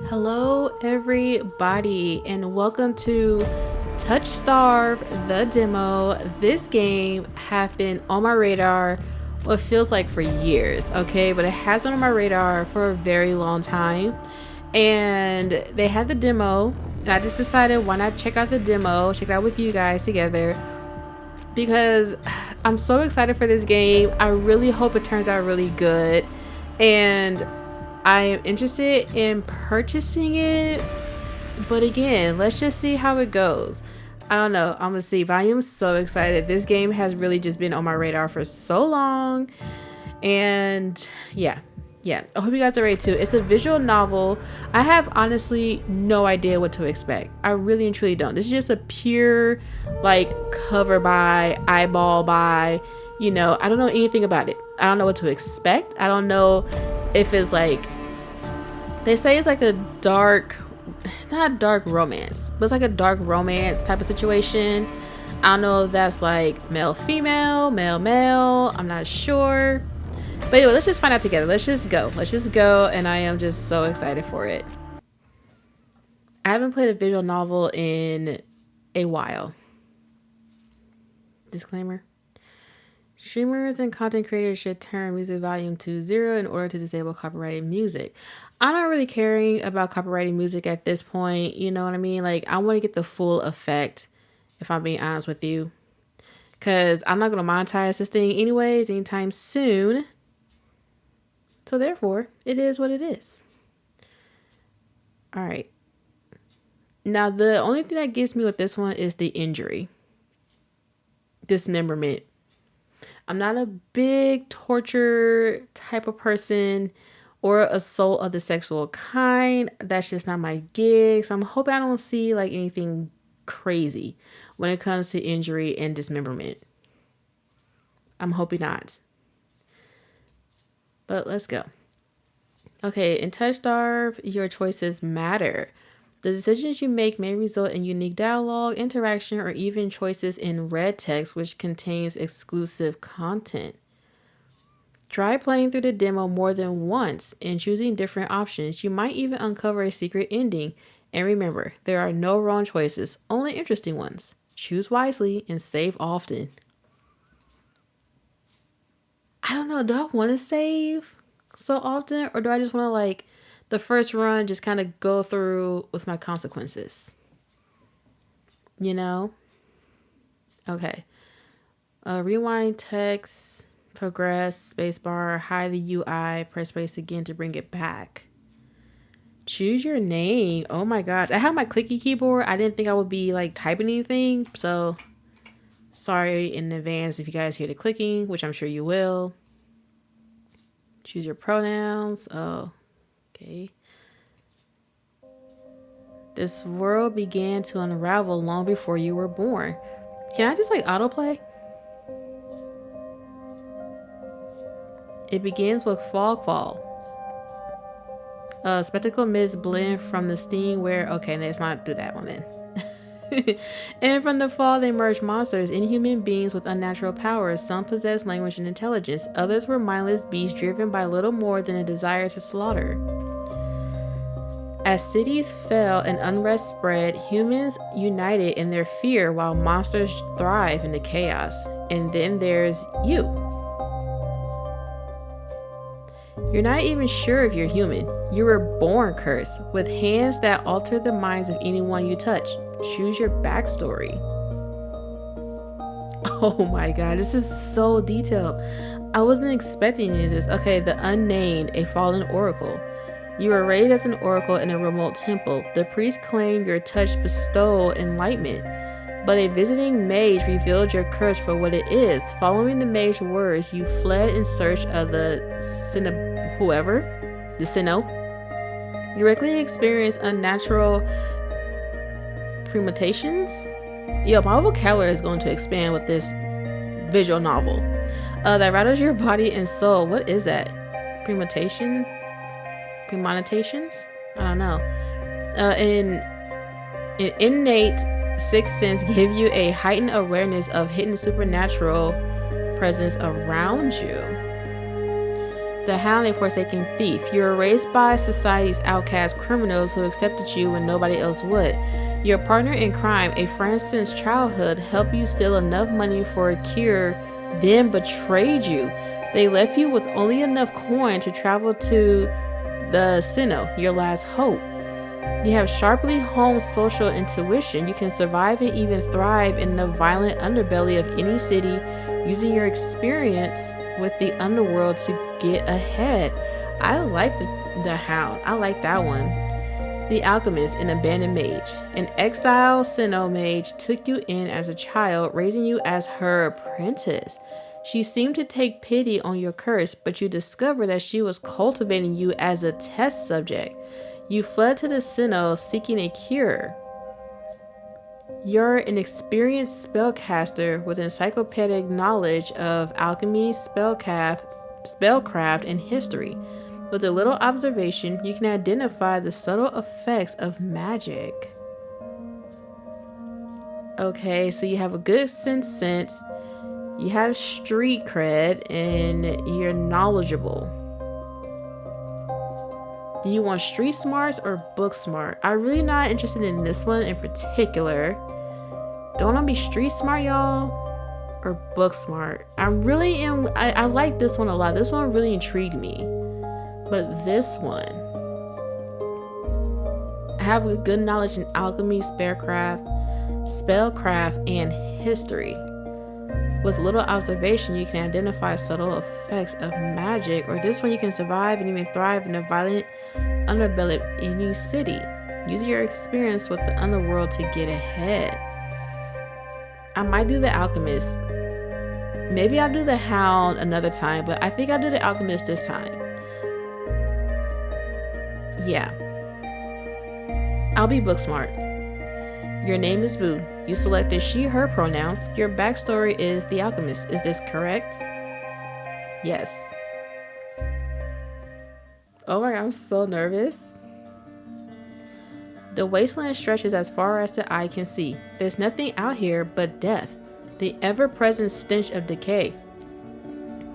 Hello, everybody, and welcome to Touchstarved, the demo. This game has been on my radar what feels like for years, okay? But it has been on my radar for a very long time. And they had the demo, and I just decided why not check out the demo, check it out with you guys together, because I'm so excited for this game. I really hope it turns out really good. And I am interested in purchasing it, but again, let's just see how it goes. I don't know. I'm gonna see, but I am so excited. This game has really just been on my radar for so long, and yeah. I hope you guys are ready too. It's a visual novel. I have honestly no idea what to expect. I really and truly don't. This is just a pure, like, cover by, eyeball by. I don't know anything about it. I don't know what to expect. I don't know if it's like, they say it's like a dark, not a dark romance, but it's like a dark romance type of situation. I don't know if that's like male female, male male, I'm not sure. But anyway, let's just find out together. Let's just go, and I am just so excited for it. I haven't played a visual novel in a while. Disclaimer. Streamers and content creators should turn music volume to 0 in order to disable copyrighted music. I'm not really caring about copyrighted music at this point. You know what I mean? Like, I want to get the full effect, if I'm being honest with you. Because I'm not going to monetize this thing anyways anytime soon. So therefore, it is what it is. All right. Now, the only thing that gets me with this one is the injury. Dismemberment. I'm not a big torture type of person or assault of the sexual kind. That's just not my gig. So I'm hoping I don't see like anything crazy when it comes to injury and dismemberment. I'm hoping not. But let's go. Okay, in Touchstarved, your choices matter. The decisions you make may result in unique dialogue, interaction, or even choices in red text, which contains exclusive content. Try playing through the demo more than once and choosing different options. You might even uncover a secret ending. And remember, there are no wrong choices, only interesting ones. Choose wisely and save often. I don't know, do I want to save so often, or do I just want to, like, the first run just kind of go through with my consequences? You know? Okay. Rewind text, progress, spacebar, hide the UI, press space again to bring it back. Choose your name. Oh my gosh. I have my clicky keyboard. I didn't think I would be like typing anything. So sorry in advance if you guys hear the clicking, which I'm sure you will. Choose your pronouns. Oh, okay. This world began to unravel long before you were born. Can I just like autoplay? It begins with fog fall. Spectacle mist blend from the steam where... Okay, let's not do that one then. And from the fall they emerged monsters, inhuman beings with unnatural powers. Some possessed language and intelligence. Others were mindless beasts driven by little more than a desire to slaughter. As cities fell and unrest spread, humans united in their fear while monsters thrive in the chaos. And then there's you. You're not even sure if you're human. You were born cursed, with hands that alter the minds of anyone you touch. Choose your backstory. Oh my god, this is so detailed. I wasn't expecting any of this. Okay, the unnamed, a fallen oracle. You were raised as an oracle in a remote temple. The priest claimed your touch bestowed enlightenment, but a visiting mage revealed your curse for what it is. Following the mage's words, you fled in search of the Sinnoh. You regularly experience unnatural premutations. Yo, my vocabulary is going to expand with this visual novel. That rattles your body and soul. What is that? Premutations? I don't know. An innate sixth sense give you a heightened awareness of hidden supernatural presence around you. The Hound, a forsaken thief. You were raised by society's outcast criminals who accepted you when nobody else would. Your partner in crime, a friend since childhood, helped you steal enough money for a cure, then betrayed you. They left you with only enough coin to travel to the Sinnoh, your last hope. You have sharply honed social intuition. You can survive and even thrive in the violent underbelly of any city, using your experience with the underworld to get ahead. I like the Hound. I like that one. The Alchemist, an abandoned mage. An exile Sinnoh mage took you in as a child, raising you as her apprentice. She seemed to take pity on your curse, but you discovered that she was cultivating you as a test subject. You fled to the Sinnoh seeking a cure. You're an experienced spellcaster with encyclopedic knowledge of alchemy, spellcraft, and history. With a little observation, you can identify the subtle effects of magic. Okay, so you have a good sense, you have street cred, and you're knowledgeable. Do you want street smarts or book smart? I'm really not interested in this one in particular. Don't want to be street smart, y'all, or book smart. I like this one a lot. This one really intrigued me. But this one, I have a good knowledge in alchemy, spellcraft, and history. With little observation, you can identify subtle effects of magic, or this one you can survive and even thrive in a violent underbelly of any city. Use your experience with the underworld to get ahead. I might do the Alchemist. Maybe I'll do the Hound another time, but I think I'll do the Alchemist this time. Yeah. I'll be book smart. Your name is Boo. You selected she, her pronouns. Your backstory is the Alchemist. Is this correct? Yes. Oh my God, I'm so nervous. The wasteland stretches as far as the eye can see. There's nothing out here but death, the ever-present stench of decay.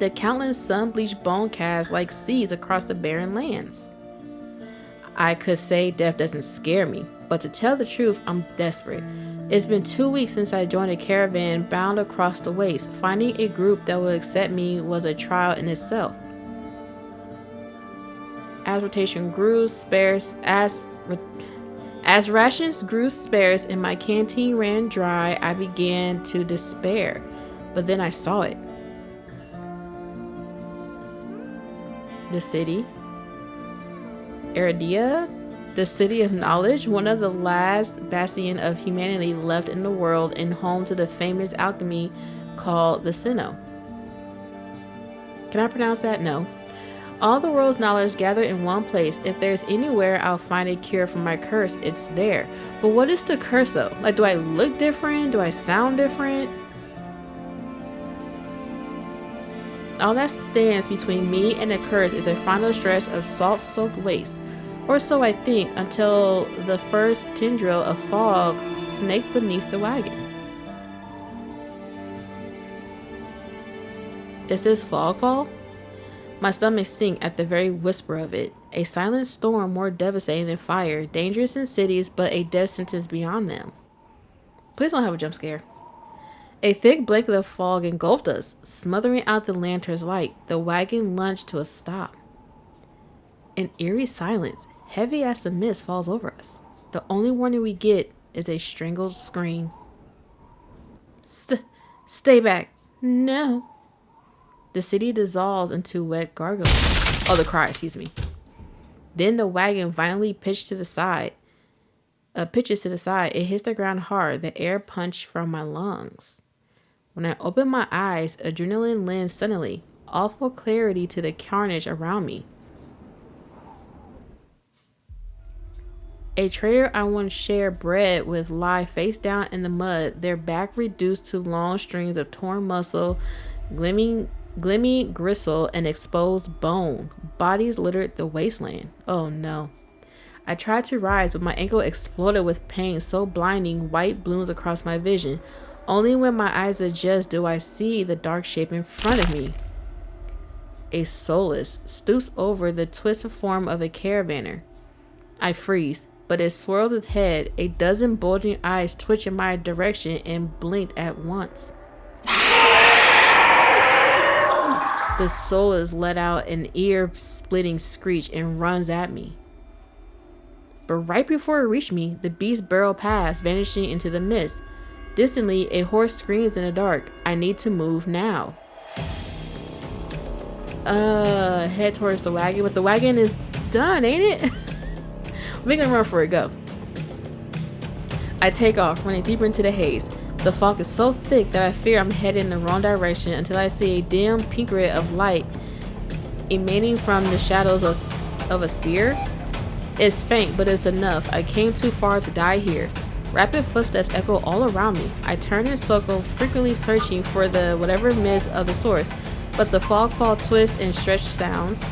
The countless sun-bleached bone casts like seeds across the barren lands. I could say death doesn't scare me, but to tell the truth, I'm desperate. It's been 2 weeks since I joined a caravan bound across the waste. Finding a group that will accept me was a trial in itself. As rations grew sparse and my canteen ran dry, I began to despair. But then I saw it. The city. Eridia, the city of knowledge, one of the last bastion of humanity left in the world and home to the famous alchemy called the Sinnoh. Can I pronounce that? No. All the world's knowledge gathered in one place. If there's anywhere I'll find a cure for my curse, it's there. But what is the curse though? Like, do I look different? Do I sound different? All that stands between me and the curse is a final stretch of salt-soaked waste. Or so I think, until the first tendril of fog snaked beneath the wagon. Is this fogfall? My stomach sinks at the very whisper of it. A silent storm more devastating than fire, dangerous in cities, but a death sentence beyond them. Please don't have a jump scare. A thick blanket of fog engulfed us, smothering out the lantern's light. The wagon lunged to a stop. An eerie silence, heavy as the mist, falls over us. The only warning we get is a strangled scream. Stay back. No. The city dissolves into wet gargling. Oh, the cry, excuse me. Then the wagon violently pitches to the side. It hits the ground hard. The air punched from my lungs. When I open my eyes, adrenaline lends suddenly, awful clarity to the carnage around me. A trader I once shared bread with lie face down in the mud, their back reduced to long strings of torn muscle, gleaming gristle, and exposed bone. Bodies littered the wasteland. Oh no. I tried to rise, but my ankle exploded with pain so blinding, white blooms across my vision. Only when my eyes adjust do I see the dark shape in front of me. a soulless, stoops over the twisted form of a caravaner. I freeze, but it swirls its head, a dozen bulging eyes twitch in my direction and blinked at once. The soulless let out an ear-splitting screech and runs at me. But right before it reached me, the beast barreled past, vanishing into the mist. Distantly, a horse screams in the dark. I need to move now. Head towards the wagon, but the wagon is done, ain't it? We're gonna run for it, go. I take off, running deeper into the haze. The fog is so thick that I fear I'm headed in the wrong direction until I see a dim pink red of light emanating from the shadows of a spear. It's faint, but it's enough. I came too far to die here. Rapid footsteps echo all around me. I turn and circle, frequently searching for the whatever mist of the source, but the fog fall twists and stretch sounds.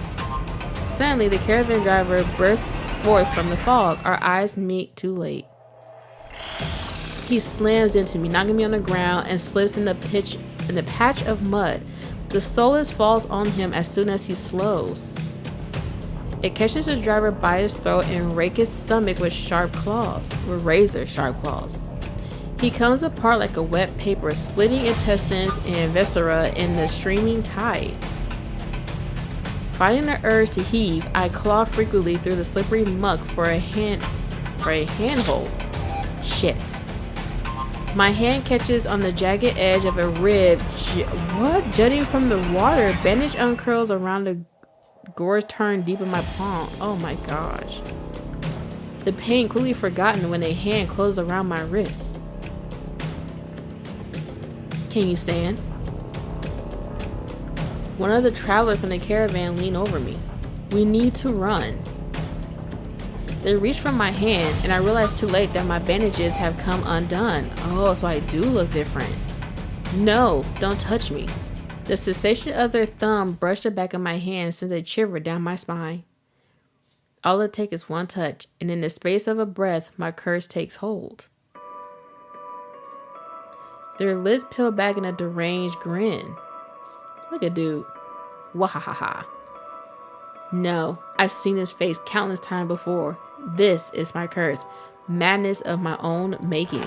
Suddenly, the caravan driver bursts forth from the fog. Our eyes meet too late. He slams into me, knocking me on the ground, and slips in the patch of mud. The soulless falls on him as soon as he slows. It catches the driver by his throat and rakes his stomach with razor sharp claws. He comes apart like a wet paper, splitting intestines and viscera in the streaming tide. Fighting the urge to heave, I claw frequently through the slippery muck for a handhold. Shit. My hand catches on the jagged edge of a rib jutting from the water. Bandage uncurls around the gore turned deep in my palm. Oh my gosh. The pain quickly forgotten when a hand closed around my wrist. Can you stand? One of the travelers from the caravan leaned over me. We need to run. They reached from my hand, and I realized too late that my bandages have come undone. Oh, so I do look different. No, don't touch me. The sensation of their thumb brushed the back of my hand sent a shiver down my spine. All it takes is one touch, and in the space of a breath, my curse takes hold. Their lips peel back in a deranged grin. Look at dude. Wahahaha. No, I've seen his face countless times before. This is my curse. Madness of my own making.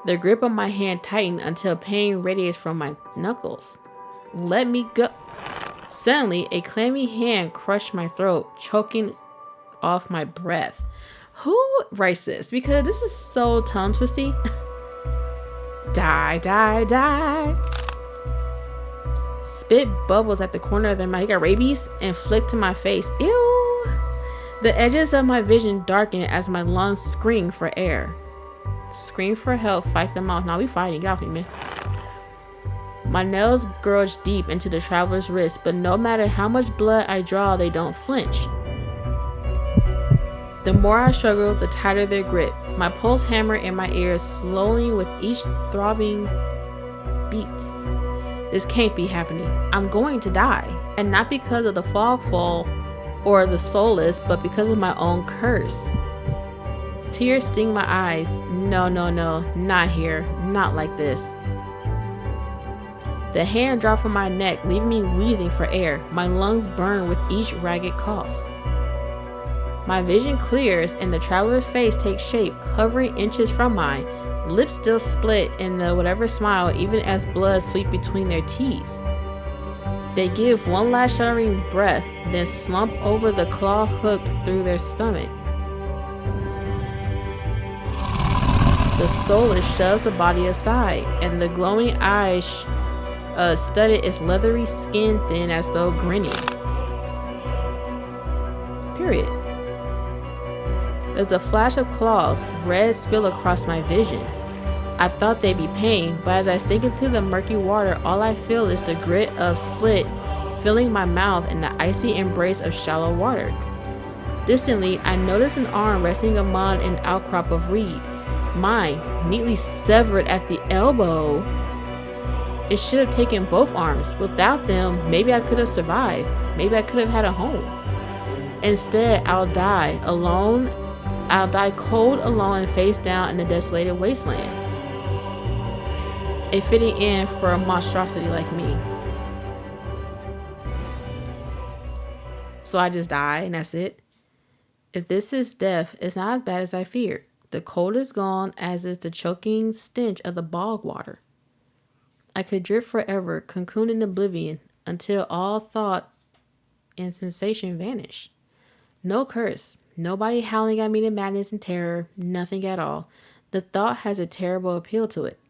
The grip on my hand tightened until pain radiates from my knuckles. Let me go. Suddenly, a clammy hand crushed my throat, choking off my breath. Who writes this? Because this is so tongue twisty. Die, die, die. Spit bubbles at the corner of their mouth. He got rabies and flicked to my face. Ew. The edges of my vision darken as my lungs scream for air. Scream for help, fight them off. Now we fighting. Get off me, man. My nails gouge deep into the traveler's wrist, but no matter how much blood I draw, they don't flinch. The more I struggle, the tighter their grip. My pulse hammer in my ears, slowly with each throbbing beat. This can't be happening. I'm going to die. And not because of the fog fall or the soulless, but because of my own curse. Tears sting my eyes. No, no, no. Not here. Not like this. The hand dropped from my neck, leaving me wheezing for air. My lungs burn with each ragged cough. My vision clears and the traveler's face takes shape, hovering inches from mine. Lips still split in the whatever smile, even as blood sweeps between their teeth. They give one last shuddering breath, then slump over the claw hooked through their stomach. The soulless shoves the body aside, and the glowing eyes studded its leathery skin thin as though grinning. Period. There's a flash of claws, red spill across my vision. I thought they'd be pain, but as I sink into the murky water, all I feel is the grit of slit filling my mouth and the icy embrace of shallow water. Distantly, I notice an arm resting among an outcrop of reed. Mine, neatly severed at the elbow. It should have taken both arms. Without them, maybe I could have survived. Maybe I could have had a home. Instead, I'll die alone. I'll die cold, alone, and face down in the desolated wasteland. A fitting end for a monstrosity like me. So I just die and that's it? If this is death, it's not as bad as I feared. The cold is gone, as is the choking stench of the bog water. I could drift forever, cocoon in oblivion, until all thought and sensation vanish. No curse, nobody howling at me in madness and terror, nothing at all. The thought has a terrible appeal to it.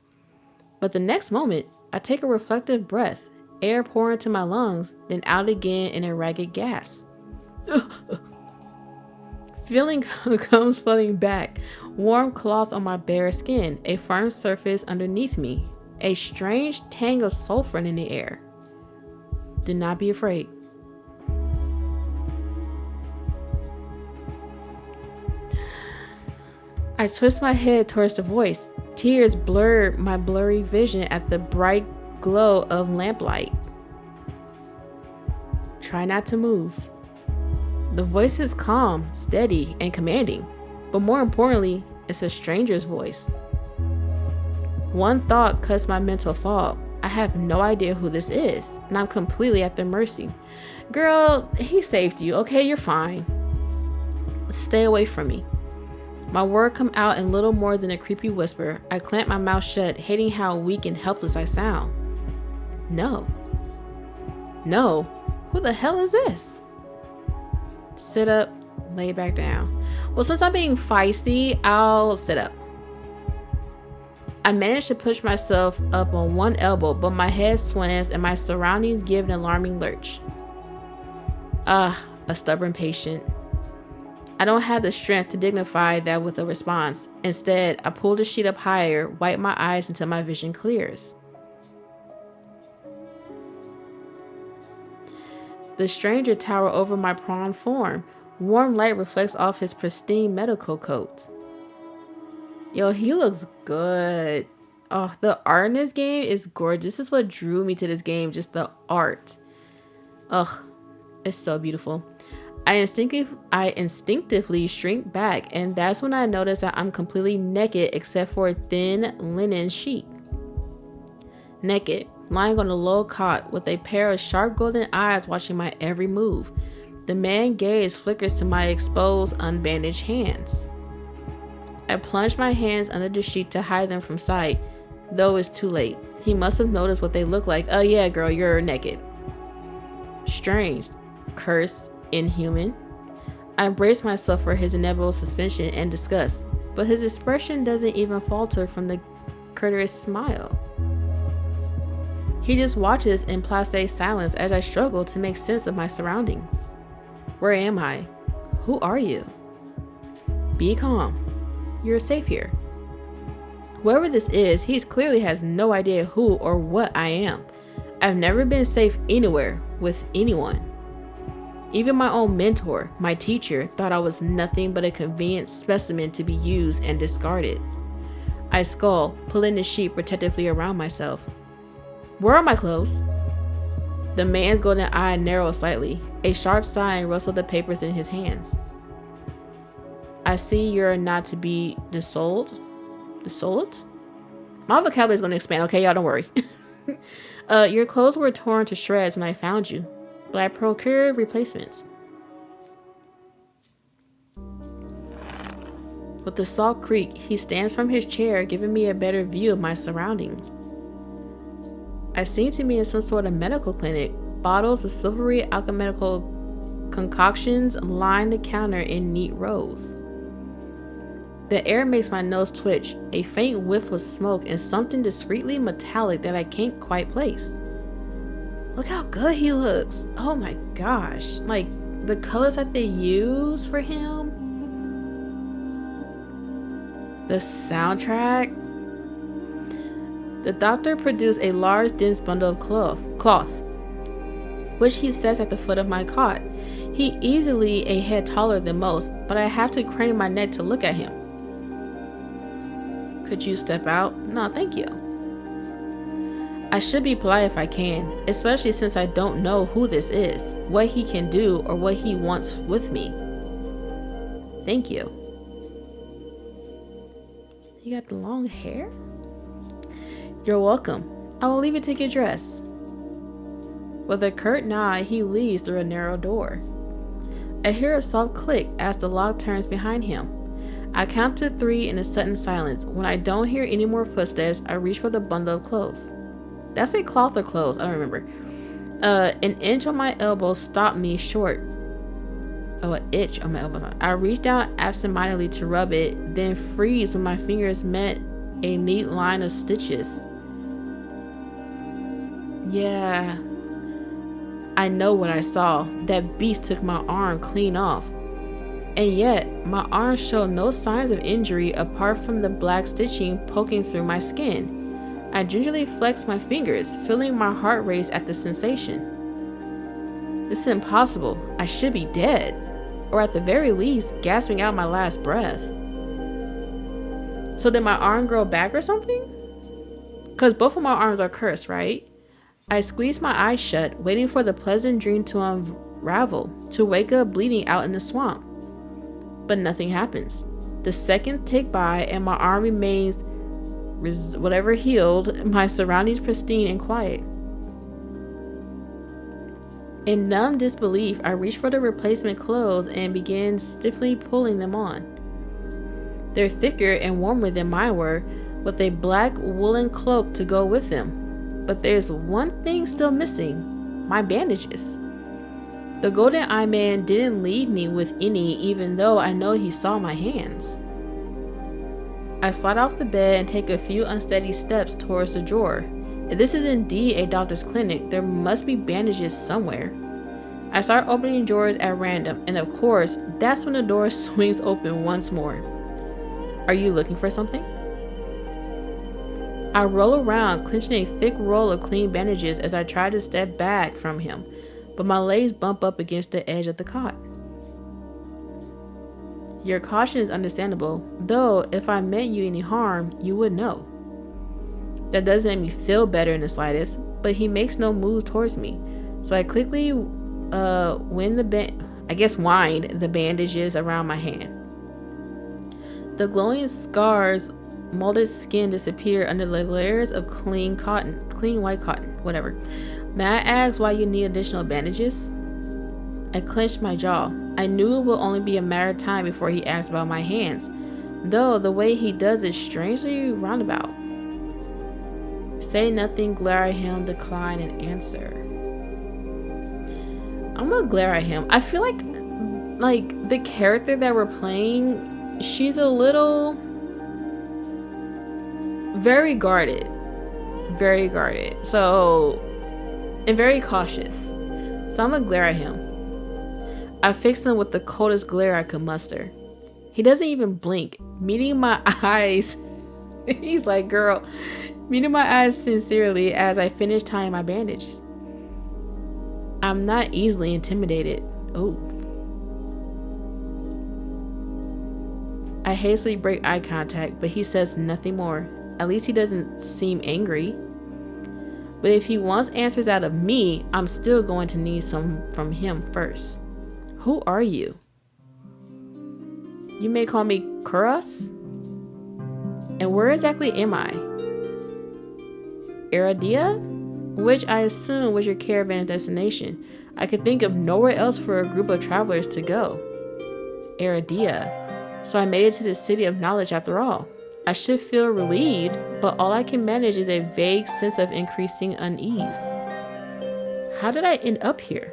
But the next moment, I take a reflective breath, air pouring into my lungs, then out again in a ragged gasp. Feeling comes flooding back, warm cloth on my bare skin, a firm surface underneath me, a strange tang of sulfur in the air. Do not be afraid. I twist my head towards the voice. Tears blur my blurry vision at the bright glow of lamplight. Try not to move. The voice is calm, steady, and commanding, but more importantly, it's a stranger's voice. One thought cuts my mental fog. I have no idea who this is, and I'm completely at their mercy. Girl, he saved you, okay? You're fine. Stay away from me. My words come out in little more than a creepy whisper. I clamp my mouth shut, hating how weak and helpless I sound. No. No. Who the hell is this? Sit up, lay back down. Well, since I'm being feisty, I'll sit up. I manage to push myself up on one elbow, but my head swims and my surroundings give an alarming lurch. A stubborn patient. I don't have the strength to dignify that with a response. Instead, I pull the sheet up higher, wipe my eyes until my vision clears. The stranger towers over my prone form. Warm light reflects off his pristine medical coat. Yo, he looks good. Oh, the art in this game is gorgeous. This is what drew me to this game, just the art. Ugh, it's so beautiful. I instinctively shrink back, and that's when I notice that I'm completely naked except for a thin linen sheet. Naked, lying on a low cot with a pair of sharp golden eyes watching my every move. The man's gaze flickers to my exposed, unbandaged hands. I plunge my hands under the sheet to hide them from sight, though it's too late. He must have noticed what they look like. Oh yeah, girl, you're naked. Strange, cursed, inhuman. I brace myself for his inevitable suspicion and disgust, but his expression doesn't even falter from the courteous smile. He just watches in placid silence as I struggle to make sense of my surroundings. Where am I? Who are you? Be calm. You're safe here. Whoever this is, he clearly has no idea who or what I am. I've never been safe anywhere with anyone. Even my own mentor, my teacher, thought I was nothing but a convenient specimen to be used and discarded. I scull, pulling the sheet protectively around myself. Where are my clothes? The man's golden eye narrowed slightly. A sharp sigh rustled the papers in his hands. I see you're not to be desolate. Desolate? My vocabulary is going to expand, okay? Y'all don't worry. Your clothes were torn to shreds when I found you, but I procured replacements. With a soft creak, he stands from his chair, giving me a better view of my surroundings. I seem to be in some sort of medical clinic. Bottles of silvery alchemical concoctions line the counter in neat rows. The air makes my nose twitch, a faint whiff of smoke and something discreetly metallic that I can't quite place. Look how good he looks. Oh my gosh. Like, the colors that they use for him. The soundtrack. The doctor produced a large, dense bundle of cloth, which he sets at the foot of my cot. He easily a head taller than most, but I have to crane my neck to look at him. Could you step out? No, thank you. I should be polite if I can, especially since I don't know who this is, what he can do, or what he wants with me. Thank you. You got the long hair? You're welcome. I will leave it to get dressed. With a curt nod, he leads through a narrow door. I hear a soft click as the lock turns behind him. I count to 3 in a sudden silence. When I don't hear any more footsteps, I reach for the bundle of clothes. That's a cloth or clothes, I don't remember. An inch on my elbow stopped me short. Oh, an itch on my elbow. I reach down absentmindedly to rub it, then freeze when my fingers met a neat line of stitches. Yeah, I know what I saw. That beast took my arm clean off. And yet, my arm showed no signs of injury apart from the black stitching poking through my skin. I gingerly flexed my fingers, feeling my heart race at the sensation. This is impossible. I should be dead. Or at the very least, gasping out my last breath. So did my arm grow back or something? Because both of my arms are cursed, right? I squeezed my eyes shut, waiting for the pleasant dream to unravel, to wake up bleeding out in the swamp. But nothing happens. The seconds tick by and my arm remains whatever healed, my surroundings pristine and quiet. In numb disbelief, I reach for the replacement clothes and begin stiffly pulling them on. They're thicker and warmer than mine were, with a black woolen cloak to go with them. But there's one thing still missing: my bandages. The golden eye man didn't leave me with any, even though I know he saw my hands. I slide off the bed and take a few unsteady steps towards the drawer. If this is indeed a doctor's clinic, there must be bandages somewhere. I start opening drawers at random, and of course, that's when the door swings open once more. Are you looking for something? I roll around, clenching a thick roll of clean bandages as I try to step back from him, but my legs bump up against the edge of the cot. Your caution is understandable, though if I meant you any harm, you would know. That doesn't make me feel better in the slightest, but he makes no moves towards me, so I quickly wind the bandages around my hand. The glowing scars, molded skin disappear under the layers of clean white cotton, whatever. May I ask why you need additional bandages? I clenched my jaw. I knew it would only be a matter of time before he asked about my hands, though the way he does is strangely roundabout. Say nothing, glare at him, decline, and answer. I'm gonna glare at him. I feel like the character that we're playing, she's a little very guarded, so, and very cautious. So I'm gonna glare at him. I fix him with the coldest glare I could muster. He doesn't even blink, meeting my eyes. He's like, girl, meeting my eyes sincerely as I finish tying my bandages. I'm not easily intimidated. Oh. I hastily break eye contact, but he says nothing more. At least he doesn't seem angry. But if he wants answers out of me, I'm still going to need some from him first. Who are you? You may call me Kuros? And where exactly am I? Iradia? Which I assume was your caravan destination. I could think of nowhere else for a group of travelers to go. Iradia. So I made it to the city of knowledge after all. I should feel relieved, but all I can manage is a vague sense of increasing unease. How did I end up here?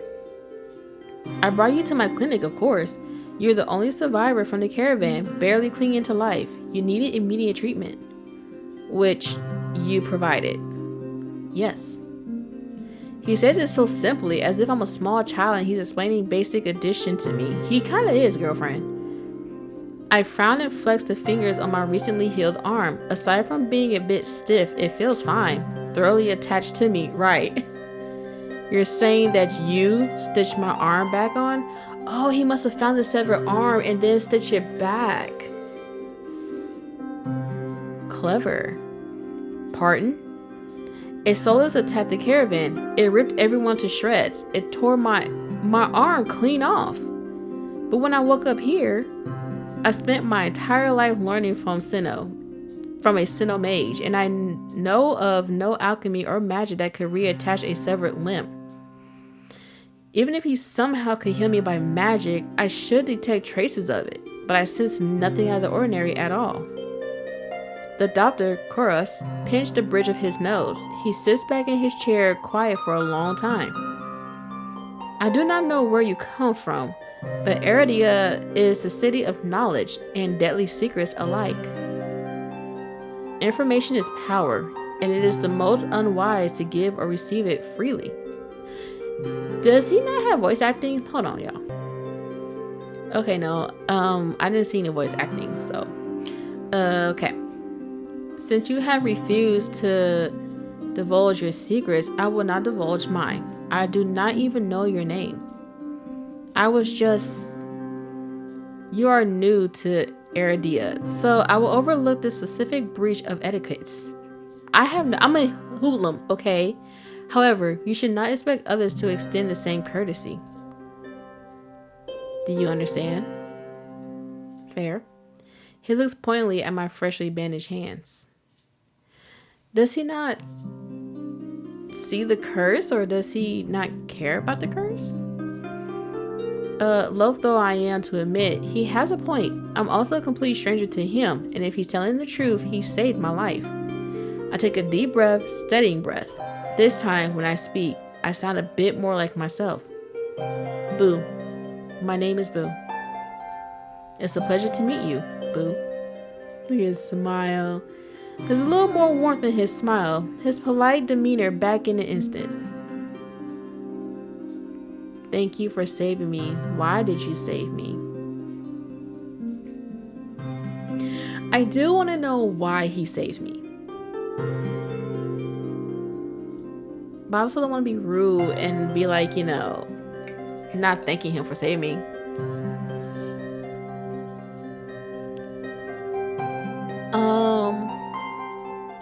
I brought you to my clinic, of course. You're the only survivor from the caravan, barely clinging to life. You needed immediate treatment, which you provided. Yes. He says it so simply, as if I'm a small child and he's explaining basic addition to me. He kinda is, girlfriend. I frown and flex the fingers on my recently healed arm. Aside from being a bit stiff, it feels fine. Thoroughly attached to me, right? You're saying that you stitched my arm back on? Oh, he must have found the severed arm and then stitched it back. Clever. Pardon? A Solus attacked the caravan. It ripped everyone to shreds. It tore my arm clean off. But when I woke up here, I spent my entire life learning from a Sinnoh mage, and I know of no alchemy or magic that could reattach a severed limb. Even if he somehow could heal me by magic, I should detect traces of it, but I sense nothing out of the ordinary at all. The doctor, Koros, pinched the bridge of his nose. He sits back in his chair, quiet for a long time. I do not know where you come from, but Aradia is the city of knowledge and deadly secrets alike. Information is power, and it is the most unwise to give or receive it freely. Does he not have voice acting? Hold on, y'all. Okay, no. I didn't see any voice acting, so. Okay. Since you have refused to divulge your secrets, I will not divulge mine. I do not even know your name. You are new to Aradia, so I will overlook the specific breach of etiquette. I'm a hoodlum, okay? However, you should not expect others to extend the same courtesy. Do you understand? Fair. He looks pointedly at my freshly bandaged hands. Does he not see the curse, or does he not care about the curse? Loath though I am to admit, he has a point. I'm also a complete stranger to him, and if he's telling the truth, he saved my life. I take a deep breath, steadying breath. This time, when I speak, I sound a bit more like myself. Boo. My name is Boo. It's a pleasure to meet you, Boo. Look at his smile. There's a little more warmth in his smile, his polite demeanor back in an instant. Thank you for saving me. Why did you save me? I do want to know why he saved me. But I also don't want to be rude and be like, not thanking him for saving me.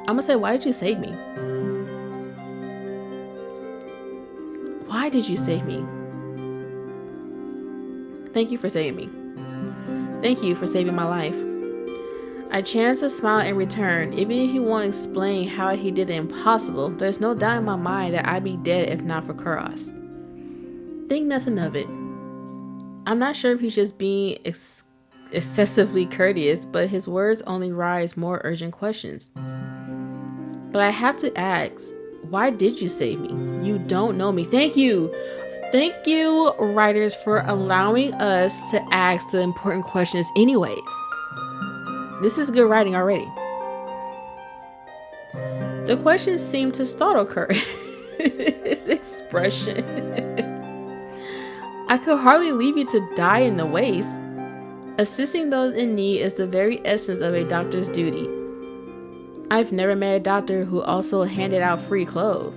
I'm gonna say, why did you save me? Why did you save me? Thank you for saving me. Thank you for saving my life. I chance a smile in return. Even if he won't explain how he did the impossible, there's no doubt in my mind that I'd be dead if not for Koros. Think nothing of it. I'm not sure if he's just being excessively courteous, but his words only raise more urgent questions. But I have to ask, why did you save me? You don't know me. Thank you. Thank you, writers, for allowing us to ask the important questions anyways. This is good writing already. The questions seem to startle Kurt. His expression. I could hardly leave you to die in the waste. Assisting those in need is the very essence of a doctor's duty. I've never met a doctor who also handed out free clothes.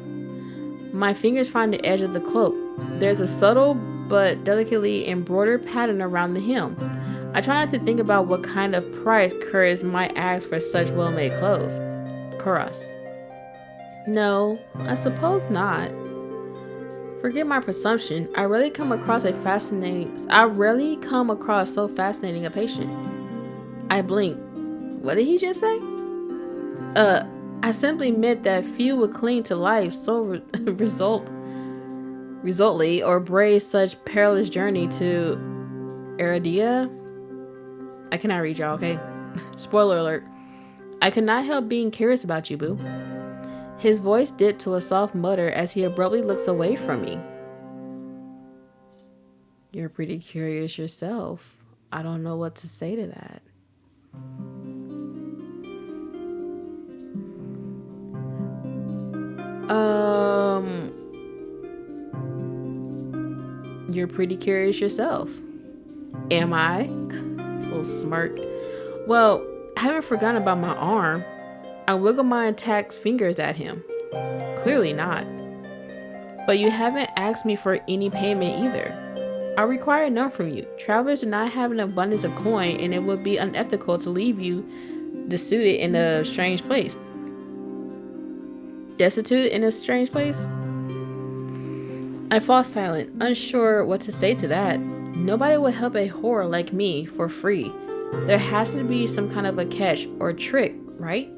My fingers find the edge of the cloak. There's a subtle but delicately embroidered pattern around the hem. I try not to think about what kind of price Koros might ask for such well-made clothes. Koros. No, I suppose not. Forget my presumption. I rarely come across so fascinating a patient. I blink. What did he just say? I simply meant that few would cling to life so resultly or brave such perilous journey to Aradia. I cannot read y'all, okay? Spoiler alert. I could not help being curious about you, Boo. His voice dipped to a soft mutter as he abruptly looks away from me. You're pretty curious yourself. I don't know what to say to that. You're pretty curious yourself. Am I? This little smirk. Well, I haven't forgotten about my arm. I wiggle my intact fingers at him. Clearly not. But you haven't asked me for any payment either. I require none from you. Travelers do not have an abundance of coin, and it would be unethical to leave you destitute in a strange place. Destitute in a strange place? I fall silent, unsure what to say to that. Nobody would help a whore like me for free. There has to be some kind of a catch or trick, right?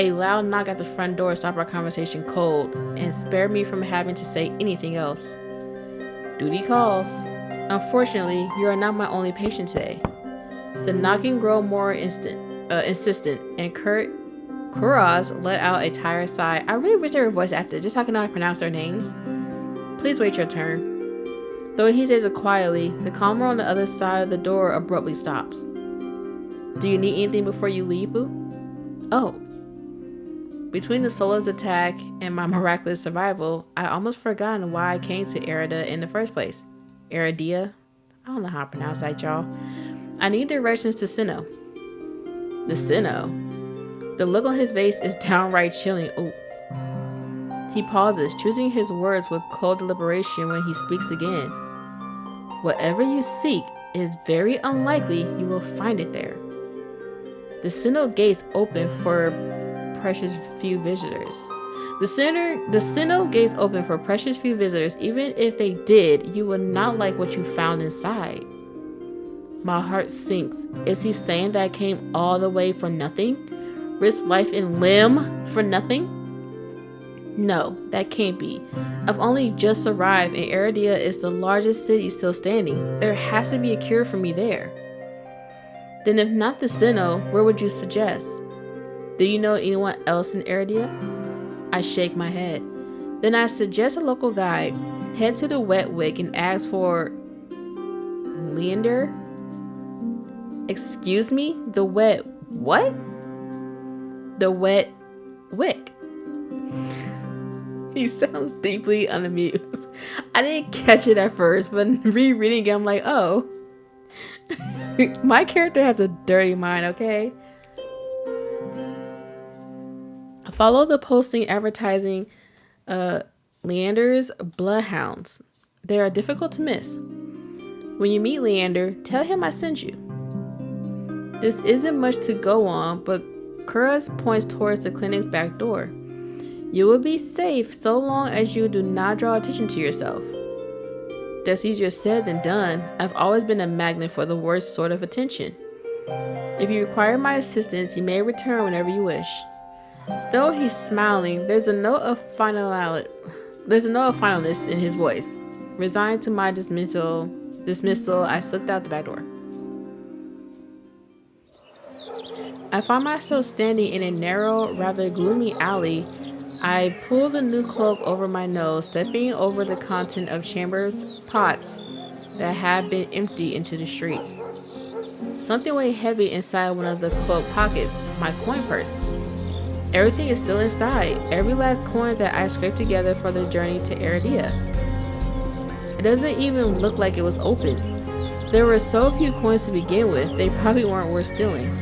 A loud knock at the front door stopped our conversation cold and spared me from having to say anything else. Duty calls. Unfortunately, you are not my only patient today. The knocking grew more insistent, and Kuraz let out a tired sigh. I really wish they were voice acted, just so I can know how to pronounce their names. Please wait your turn. Though he says it quietly, the calmer on the other side of the door abruptly stops. Do you need anything before you leave, Boo? Oh. Between the Sola's attack and my miraculous survival, I almost forgotten why I came to Erida in the first place. Eridia? I don't know how to pronounce that, y'all. I need directions to Sinnoh. The Sinnoh? The look on his face is downright chilling. Ooh. He pauses, choosing his words with cold deliberation when he speaks again. Whatever you seek, it is very unlikely you will find it there. The Sinnoh gates open for precious few visitors. The Sinnoh gates open for precious few visitors. Even if they did, you would not like what you found inside. My heart sinks. Is he saying that I came all the way for nothing? Risk life and limb for nothing? No, that can't be. I've only just arrived and Eridia is the largest city still standing. There has to be a cure for me there. Then if not the Sinnoh, where would you suggest? Do you know anyone else in Eridia? I shake my head. Then I suggest a local guide. Head to the wet wick and ask for Leander? Excuse me? The wet what? The wet wick. He sounds deeply unamused. I didn't catch it at first, but rereading it, I'm like, oh. My character has a dirty mind, okay? Follow the posting advertising Leander's bloodhounds. They are difficult to miss. When you meet Leander, tell him I sent you. This isn't much to go on, but Kuraz points towards the clinic's back door. You will be safe so long as you do not draw attention to yourself. That's easier said than done. I've always been a magnet for the worst sort of attention. If you require my assistance, you may return whenever you wish. Though he's smiling, there's a note of finalness in his voice. Resigned to my dismissal, I slipped out the back door. I find myself standing in a narrow, rather gloomy alley. I pull the new cloak over my nose, stepping over the content of chambers pots that have been emptied into the streets. Something weighed heavy inside one of the cloak pockets, my coin purse. Everything is still inside, every last coin that I scraped together for the journey to Eridia. It doesn't even look like it was open. There were so few coins to begin with, they probably weren't worth stealing.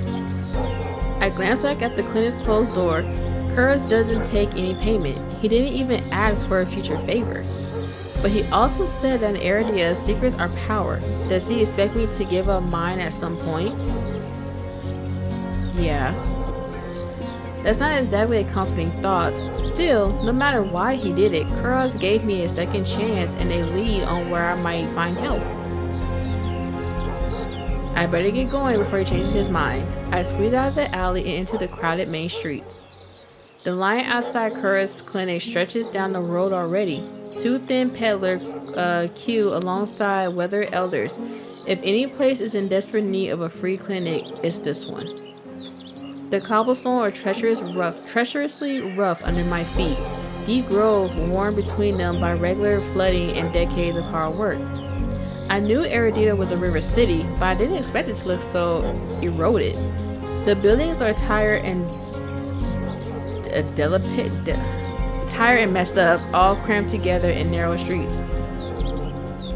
I glance back at the clinic's closed door. Kuraz doesn't take any payment. He didn't even ask for a future favor. But he also said that in Eridia, secrets are power. Does he expect me to give up mine at some point? Yeah. That's not exactly a comforting thought. Still, no matter why he did it, Kuraz gave me a second chance and a lead on where I might find help. I better get going before he changes his mind. I squeeze out of the alley and into the crowded main streets. The line outside Kuraz's clinic stretches down the road already. Two thin peddlers queue alongside weathered elders. If any place is in desperate need of a free clinic, it's this one. The cobblestone are treacherously rough under my feet. Deep groves worn between them by regular flooding and decades of hard work. I knew Eridia was a river city, but I didn't expect it to look so eroded. The buildings are tired and messed up, all crammed together in narrow streets.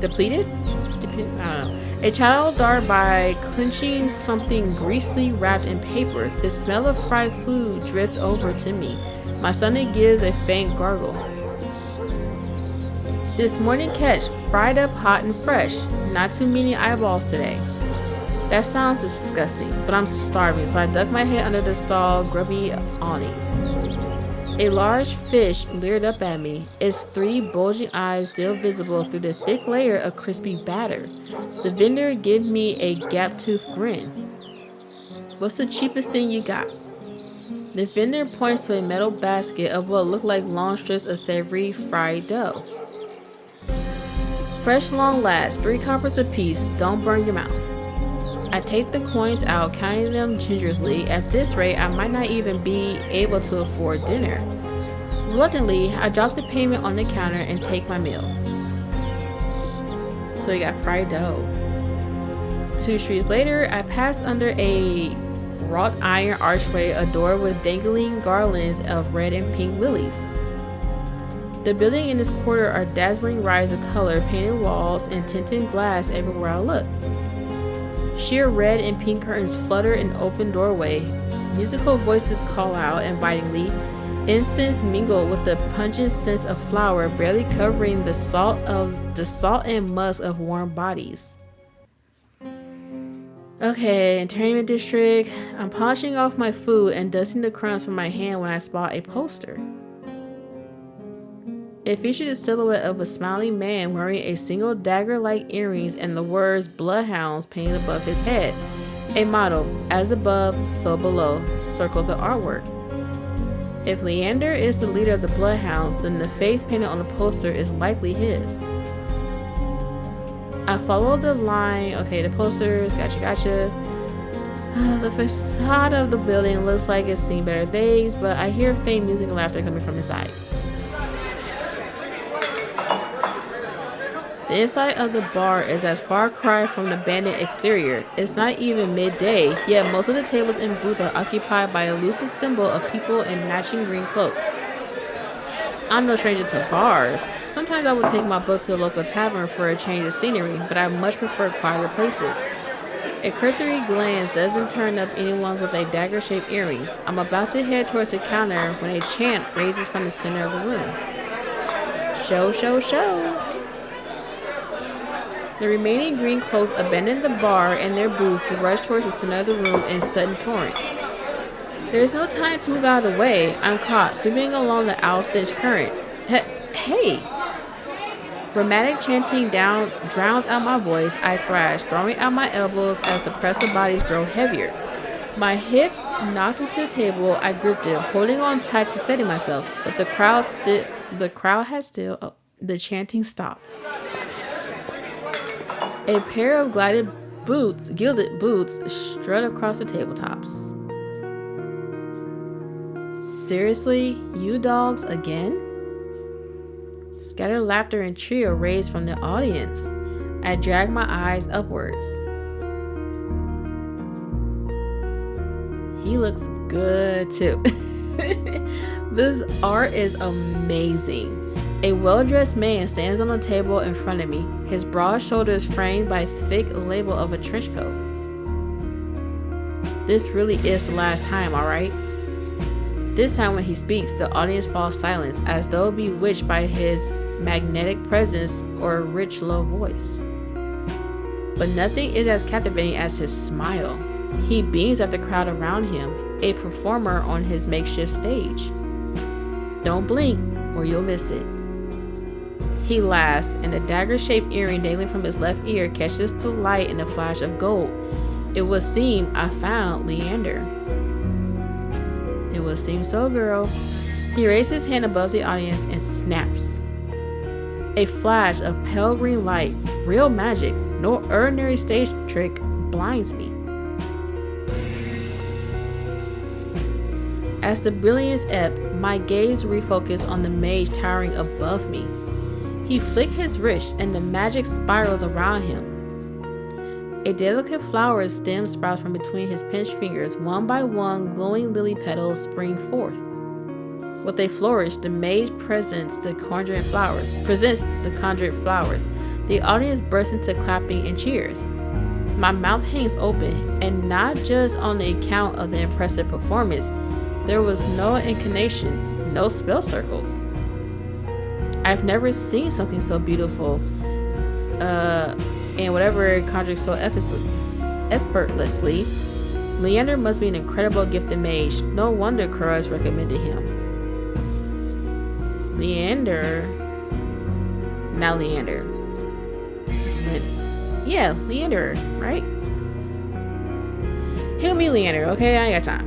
Depleted? I don't know. A child darted by, clenching something greasily wrapped in paper. The smell of fried food drifts over to me. My stomach gives a faint gargle. This morning catch, fried up hot and fresh. Not too many eyeballs today. That sounds disgusting, but I'm starving, so I duck my head under the stall grubby awnings. A large fish leered up at me, its three bulging eyes still visible through the thick layer of crispy batter. The vendor gave me a gap-toothed grin. What's the cheapest thing you got? The vendor points to a metal basket of what look like long strips of savory fried dough. Fresh long lasts, 3 coppers apiece, don't burn your mouth. I take the coins out, counting them gingerly. At this rate, I might not even be able to afford dinner. Reluctantly, I drop the payment on the counter and take my meal. So we got fried dough. 2 streets later, I pass under a wrought iron archway adorned with dangling garlands of red and pink lilies. The building in this quarter are dazzling rides of color, painted walls, and tinted glass everywhere I look. Sheer red and pink curtains flutter in open doorway. Musical voices call out invitingly. Incense mingled with the pungent scent of flour, barely covering the salt and musk of warm bodies. Okay, entertainment district. I'm polishing off my food and dusting the crumbs from my hand when I spot a poster. It featured a silhouette of a smiling man wearing a single dagger-like earrings and the words "Bloodhounds" painted above his head. A motto, "As above, so below," circled the artwork. If Leander is the leader of the Bloodhounds, then the face painted on the poster is likely his. I follow the line. Okay, the posters, gotcha. The facade of the building looks like it's seen better days, but I hear faint music and laughter coming from inside. The inside of the bar is as far cry from the abandoned exterior. It's not even midday, yet most of the tables and booths are occupied by a elusive symbol of people in matching green cloaks. I'm no stranger to bars. Sometimes I would take my book to a local tavern for a change of scenery, but I much prefer quieter places. A cursory glance doesn't turn up anyone's with a dagger-shaped earrings. I'm about to head towards the counter when a chant raises from the center of the room. Show, show, show! The remaining green cloaks abandon the bar and their booth to rush towards the center of the room in sudden torrent. There is no time to move out of the way. I'm caught, sweeping along the owl-stench current. Hey! Rheumatic chanting drowns out my voice. I thrash, throwing out my elbows as the press of bodies grow heavier. My hips knocked into the table. I gripped it, holding on tight to steady myself, but the crowd had still. The chanting stopped. A pair of gilded boots strut across the tabletops. Seriously, you dogs again? Scattered laughter and cheer raised from the audience. I drag my eyes upwards. He looks good too. This art is amazing. A well-dressed man stands on a table in front of me, his broad shoulders framed by a thick label of a trench coat. This really is the last time, alright? This time when he speaks, the audience falls silent, as though bewitched by his magnetic presence or rich low voice. But nothing is as captivating as his smile. He beams at the crowd around him, a performer on his makeshift stage. Don't blink or you'll miss it. He laughs, and the dagger-shaped earring dangling from his left ear catches the light in a flash of gold. It would seem I found Leander. It would seem so, girl. He raises his hand above the audience and snaps. A flash of pale green light, real magic, no ordinary stage trick, blinds me. As the brilliance ebbed, my gaze refocused on the mage towering above me. He flicks his wrist and the magic spirals around him. A delicate flower stem sprouts from between his pinched fingers. One by one, glowing lily petals spring forth. With a flourish, the mage presents the conjured flowers. The audience bursts into clapping and cheers. My mouth hangs open, and not just on the account of the impressive performance. There was no incantation, no spell circles. I've never seen something so beautiful, and whatever conjures so effortlessly. Leander must be an incredible gifted mage. No wonder Kuras recommended him. Leander. Yeah, Leander, right? Heal me, Leander, okay? I ain't got time.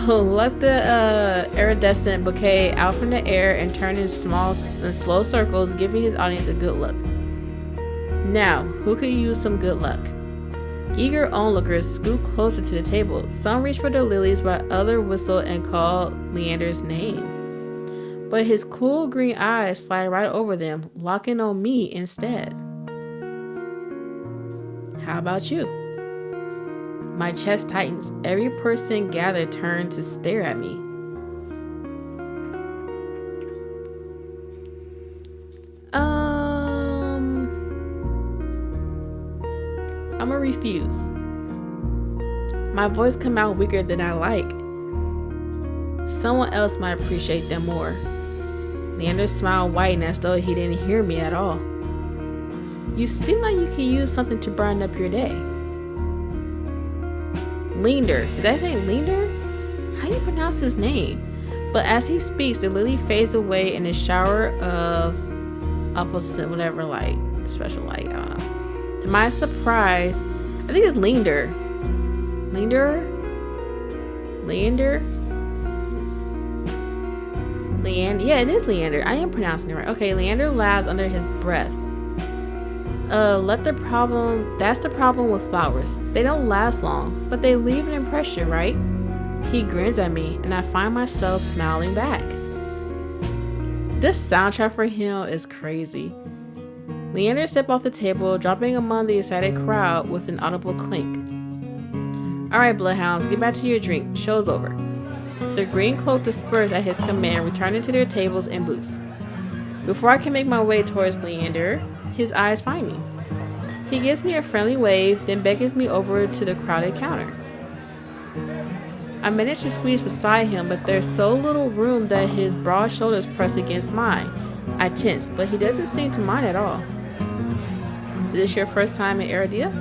Let the iridescent bouquet out from the air and turn in small and slow circles, giving his audience a good look. Now, who could use some good luck? Eager onlookers scoot closer to the table. Some reach for the lilies while others whistle and call Leander's name. But his cool green eyes slide right over them, locking on me instead. How about you? My chest tightens. Every person gathered turns to stare at me. I'ma refuse. My voice come out weaker than I like. Someone else might appreciate them more. Leander smiled white as though he didn't hear me at all. You seem like you could use something to brighten up your day. Leander. Is that his name Leander? How do you pronounce his name? But as he speaks, the lily fades away in a shower of opposite whatever light. Special light, I don't know. To my surprise, I think it's Leander. Leander? Yeah, it is Leander. I am pronouncing it right. Okay, Leander laughs under his breath. That's the problem with flowers. They don't last long, but they leave an impression, right? He grins at me, and I find myself smiling back. This soundtrack for him is crazy. Leander stepped off the table, dropping among the excited crowd with an audible clink. Alright, bloodhounds, get back to your drink. Show's over. The green cloak dispersed at his command, returning to their tables and booths. Before I can make my way towards Leander, his eyes find me. He gives me a friendly wave, then beckons me over to the crowded counter. I manage to squeeze beside him, but there's so little room that his broad shoulders press against mine. I tense, but he doesn't seem to mind at all. Is this your first time in Aradia?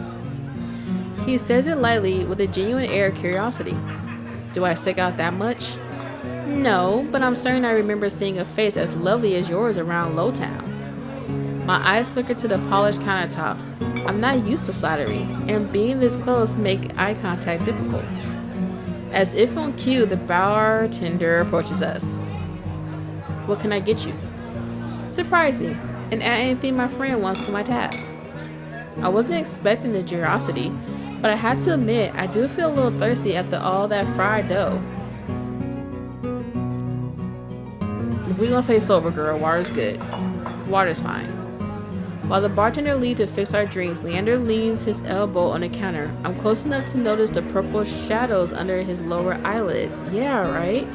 He says it lightly with a genuine air of curiosity. Do I stick out that much? No, but I'm certain I remember seeing a face as lovely as yours around Lowtown. My eyes flicker to the polished countertops. I'm not used to flattery, and being this close make eye contact difficult. As if on cue, the bartender approaches us. What can I get you? Surprise me, and add anything my friend wants to my tab. I wasn't expecting the generosity, but I had to admit I do feel a little thirsty after all that fried dough. We gonna say sober, girl. Water's good. Water's fine. While the bartender leads to fix our drinks, Leander leans his elbow on the counter. I'm close enough to notice the purple shadows under his lower eyelids. Yeah, right?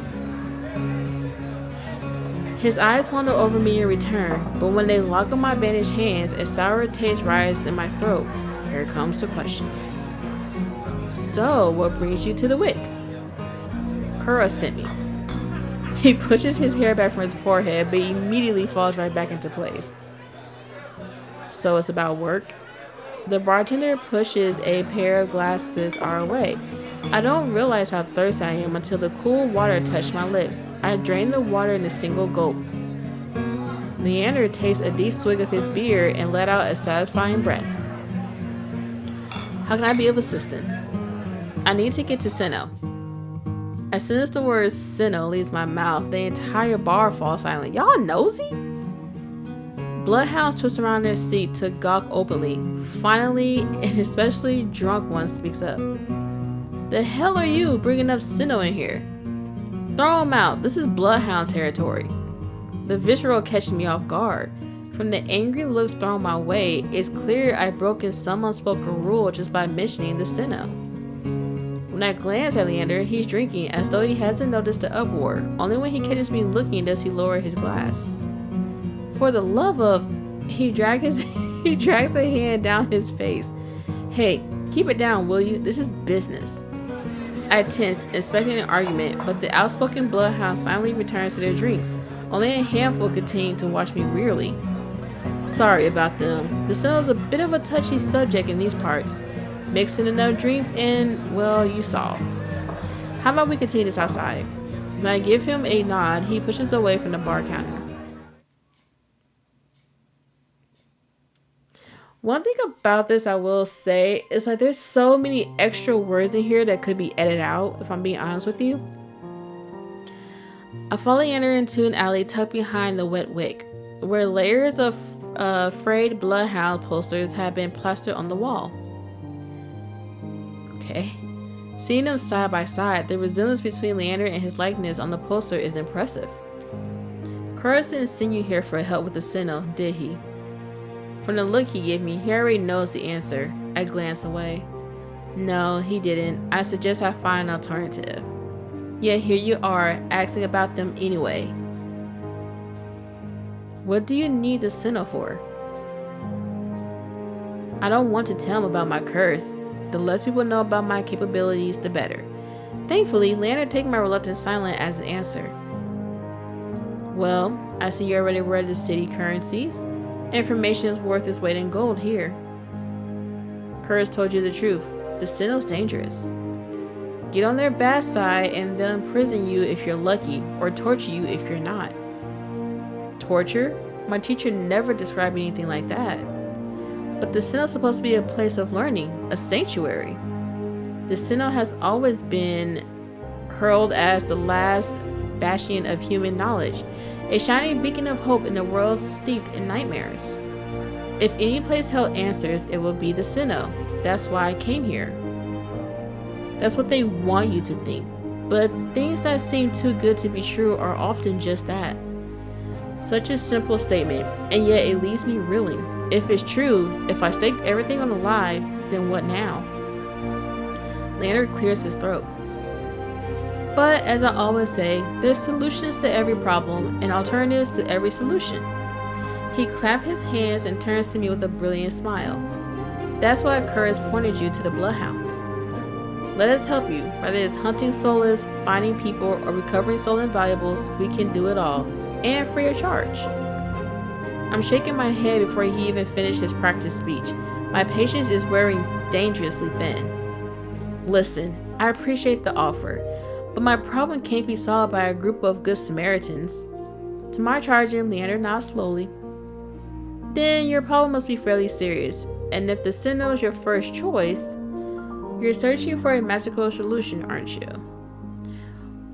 His eyes wander over me in return, but when they lock on my bandaged hands, a sour taste rises in my throat. Here comes the questions. So, what brings you to the wick? Kura sent me. He pushes his hair back from his forehead, but immediately falls right back into place. So it's about work? The bartender pushes a pair of glasses our way. I don't realize how thirsty I am until the cool water touched my lips. I drain the water in a single gulp. Leander takes a deep swig of his beer and let out a satisfying breath. How can I be of assistance? I need to get to Sinnoh. As soon as the word Sinnoh leaves my mouth, the entire bar falls silent. Y'all nosy? Bloodhounds twist around their seat to gawk openly. Finally, an especially drunk one speaks up. The hell are you bringing up Sinnoh in here? Throw him out. This is bloodhound territory. The visceral catches me off guard. From the angry looks thrown my way, it's clear I've broken some unspoken rule just by mentioning the Sinnoh. When I glance at Leander, he's drinking as though he hasn't noticed the uproar. Only when he catches me looking does he lower his glass. For the love of... He drags a hand down his face. Hey, keep it down, will you? This is business. I tense, expecting an argument, but the outspoken bloodhound silently returns to their drinks. Only a handful continue to watch me wearily. Sorry about them. The Sinnoh's a bit of a touchy subject in these parts. Mixing enough drinks and, well, you saw. How about we continue this outside? When I give him a nod, he pushes away from the bar counter. One thing about this I will say is like there's so many extra words in here that could be edited out, if I'm being honest with you. I follow Leander into an alley tucked behind the wet wick, where layers of frayed bloodhound posters have been plastered on the wall. Okay. Seeing them side by side, the resemblance between Leander and his likeness on the poster is impressive. Curtis didn't send you here for help with the Sinnoh, did he? From the look he gave me, he already knows the answer. I glance away. No, he didn't. I suggest I find an alternative. Yet here you are, asking about them anyway. What do you need the Sinnoh for? I don't want to tell him about my curse. The less people know about my capabilities, the better. Thankfully, Leander takes my reluctance silent as an answer. Well, I see you already read the city currencies. Information is worth its weight in gold here. Curtis told you the truth. The Sinnoh's dangerous. Get on their bad side and they'll imprison you if you're lucky, or torture you if you're not. Torture? My teacher never described anything like that. But the Sinnoh's supposed to be a place of learning, a sanctuary. The Sinnoh has always been hurled as the last bastion of human knowledge, a shining beacon of hope in a world steeped in nightmares. If any place held answers, it would be the Sinnoh. That's why I came here. That's what they want you to think. But things that seem too good to be true are often just that. Such a simple statement, and yet it leaves me reeling. If it's true, if I staked everything on the line, then what now? Leander clears his throat. But as I always say, there's solutions to every problem and alternatives to every solution. He clapped his hands and turns to me with a brilliant smile. That's why Curtis pointed you to the bloodhounds. Let us help you, whether it's hunting soulless, finding people, or recovering stolen valuables, we can do it all, and free of charge. I'm shaking my head before he even finished his practice speech. My patience is wearing dangerously thin. Listen, I appreciate the offer, but my problem can't be solved by a group of good Samaritans. To my charging, Leander nods slowly. Then your problem must be fairly serious, and if the Sinnoh is your first choice, you're searching for a magical solution, aren't you?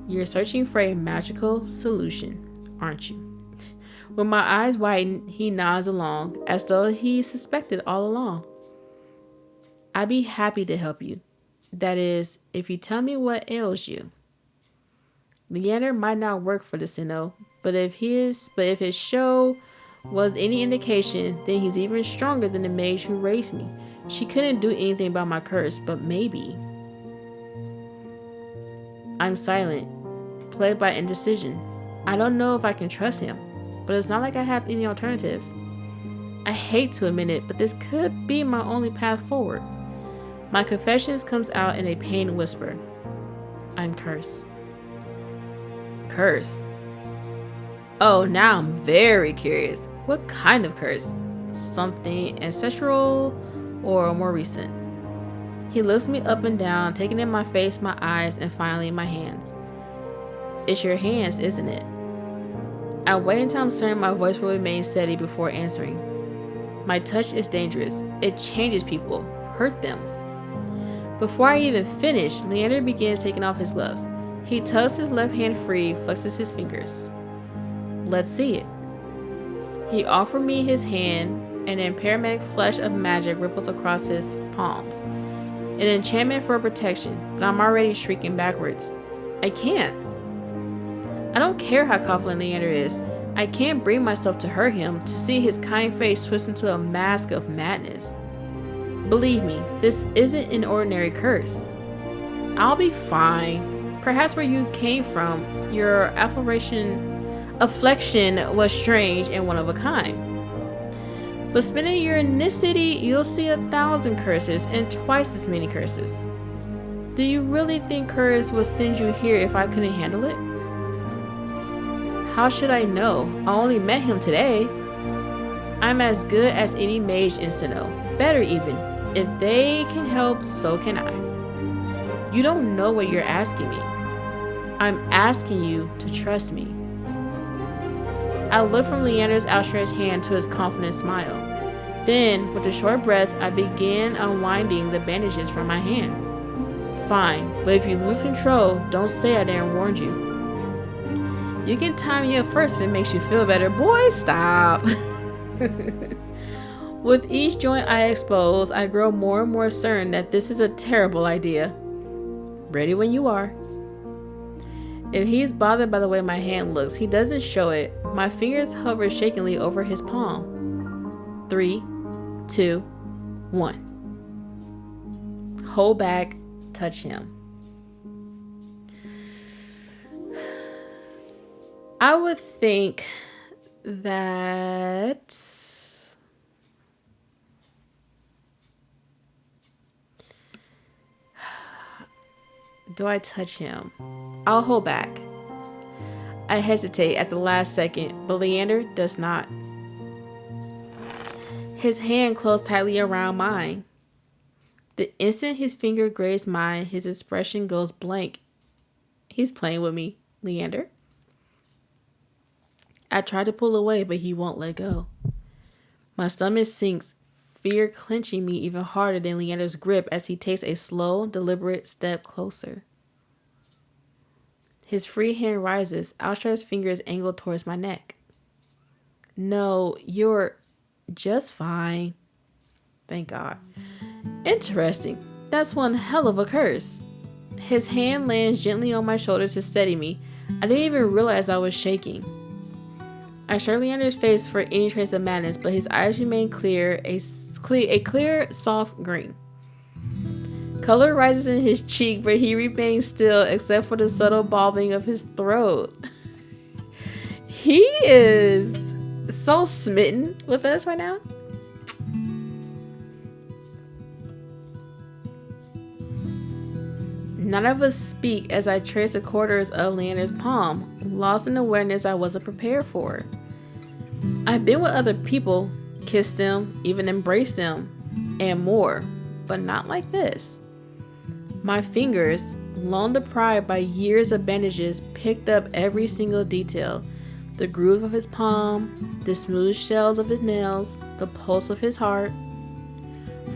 You're searching for a magical solution, aren't you? When my eyes widen, he nods along, as though he suspected all along. I'd be happy to help you. That is, if you tell me what ails you. Leander might not work for the Sinnoh, but if his show was any indication, then he's even stronger than the mage who raised me. She couldn't do anything about my curse, but maybe. I'm silent, plagued by indecision. I don't know if I can trust him, but it's not like I have any alternatives. I hate to admit it, but this could be my only path forward. My confessions comes out in a pained whisper. I'm cursed. Curse? Oh, now I'm very curious. What kind of curse? Something ancestral or more recent? He looks me up and down, taking in my face, my eyes, and finally my hands. It's your hands, isn't it? I wait until I'm certain my voice will remain steady before answering. My touch is dangerous. It changes people, hurt them. Before I even finish, Leander begins taking off his gloves. He tugs his left hand free, flexes his fingers. Let's see it. He offered me his hand, and an paramedic flash of magic ripples across his palms. An enchantment for protection, but I'm already shrieking backwards. I can't. I don't care how confident Leander is. I can't bring myself to hurt him, to see his kind face twist into a mask of madness. Believe me, this isn't an ordinary curse. I'll be fine. Perhaps where you came from, your affliction was strange and one of a kind. But spending a year in this city, you'll see 1,000 curses and twice as many curses. Do you really think Curtis would send you here if I couldn't handle it? How should I know? I only met him today. I'm as good as any mage in Sinnoh. Better even. If they can help, so can I. You don't know what you're asking me. I'm asking you to trust me. I look from Leander's outstretched hand to his confident smile. Then, with a short breath, I began unwinding the bandages from my hand. Fine, but if you lose control, don't say I didn't warn you. You can tie me up first if it makes you feel better. Boy, stop. With each joint I expose, I grow more and more certain that this is a terrible idea. Ready when you are. If he's bothered by the way my hand looks, he doesn't show it. My fingers hover shakingly over his palm. 3, 2, 1. Hold back, touch him. I would think that do I touch him? I'll hold back. I hesitate at the last second, but Leander does not. His hand closed tightly around mine. The instant his finger grazed mine, his expression goes blank. He's playing with me, Leander. I try to pull away, but he won't let go. My stomach sinks, fear clenching me even harder than Leander's grip as he takes a slow, deliberate step closer. His free hand rises, outstretched fingers angled towards my neck. No, you're just fine. Thank God. Interesting. That's one hell of a curse. His hand lands gently on my shoulder to steady me. I didn't even realize I was shaking. I share Leander's face for any trace of madness, but his eyes remain clear, a clear, soft green. Color rises in his cheek, but he remains still except for the subtle bobbing of his throat. He is so smitten with us right now. None of us speak as I trace the quarters of Leander's palm, lost in awareness I wasn't prepared for. I've been with other people, kissed them, even embraced them, and more, but not like this. My fingers, long deprived by years of bandages, picked up every single detail. The groove of his palm, the smooth shells of his nails, the pulse of his heart.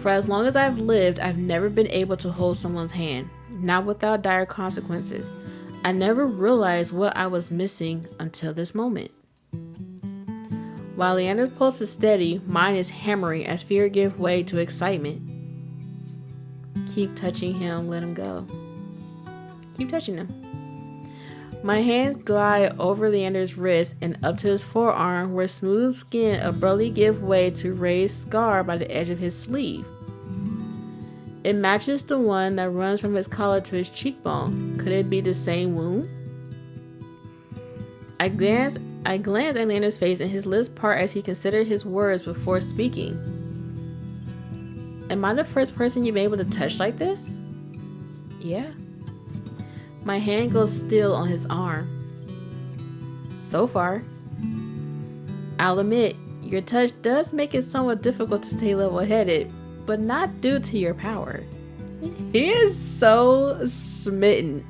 For as long as I've lived, I've never been able to hold someone's hand, not without dire consequences. I never realized what I was missing until this moment. While Leander's pulse is steady, mine is hammering as fear gives way to excitement. Keep touching him, let him go. Keep touching him. My hands glide over Leander's wrist and up to his forearm, where smooth skin abruptly gives way to raised scar by the edge of his sleeve. It matches the one that runs from his collar to his cheekbone. Could it be the same wound? I glance at Leander's face and his lips part as he considered his words before speaking. Am I the first person you've been able to touch like this? Yeah. My hand goes still on his arm. So far. I'll admit, your touch does make it somewhat difficult to stay level-headed, but not due to your power. He is so smitten.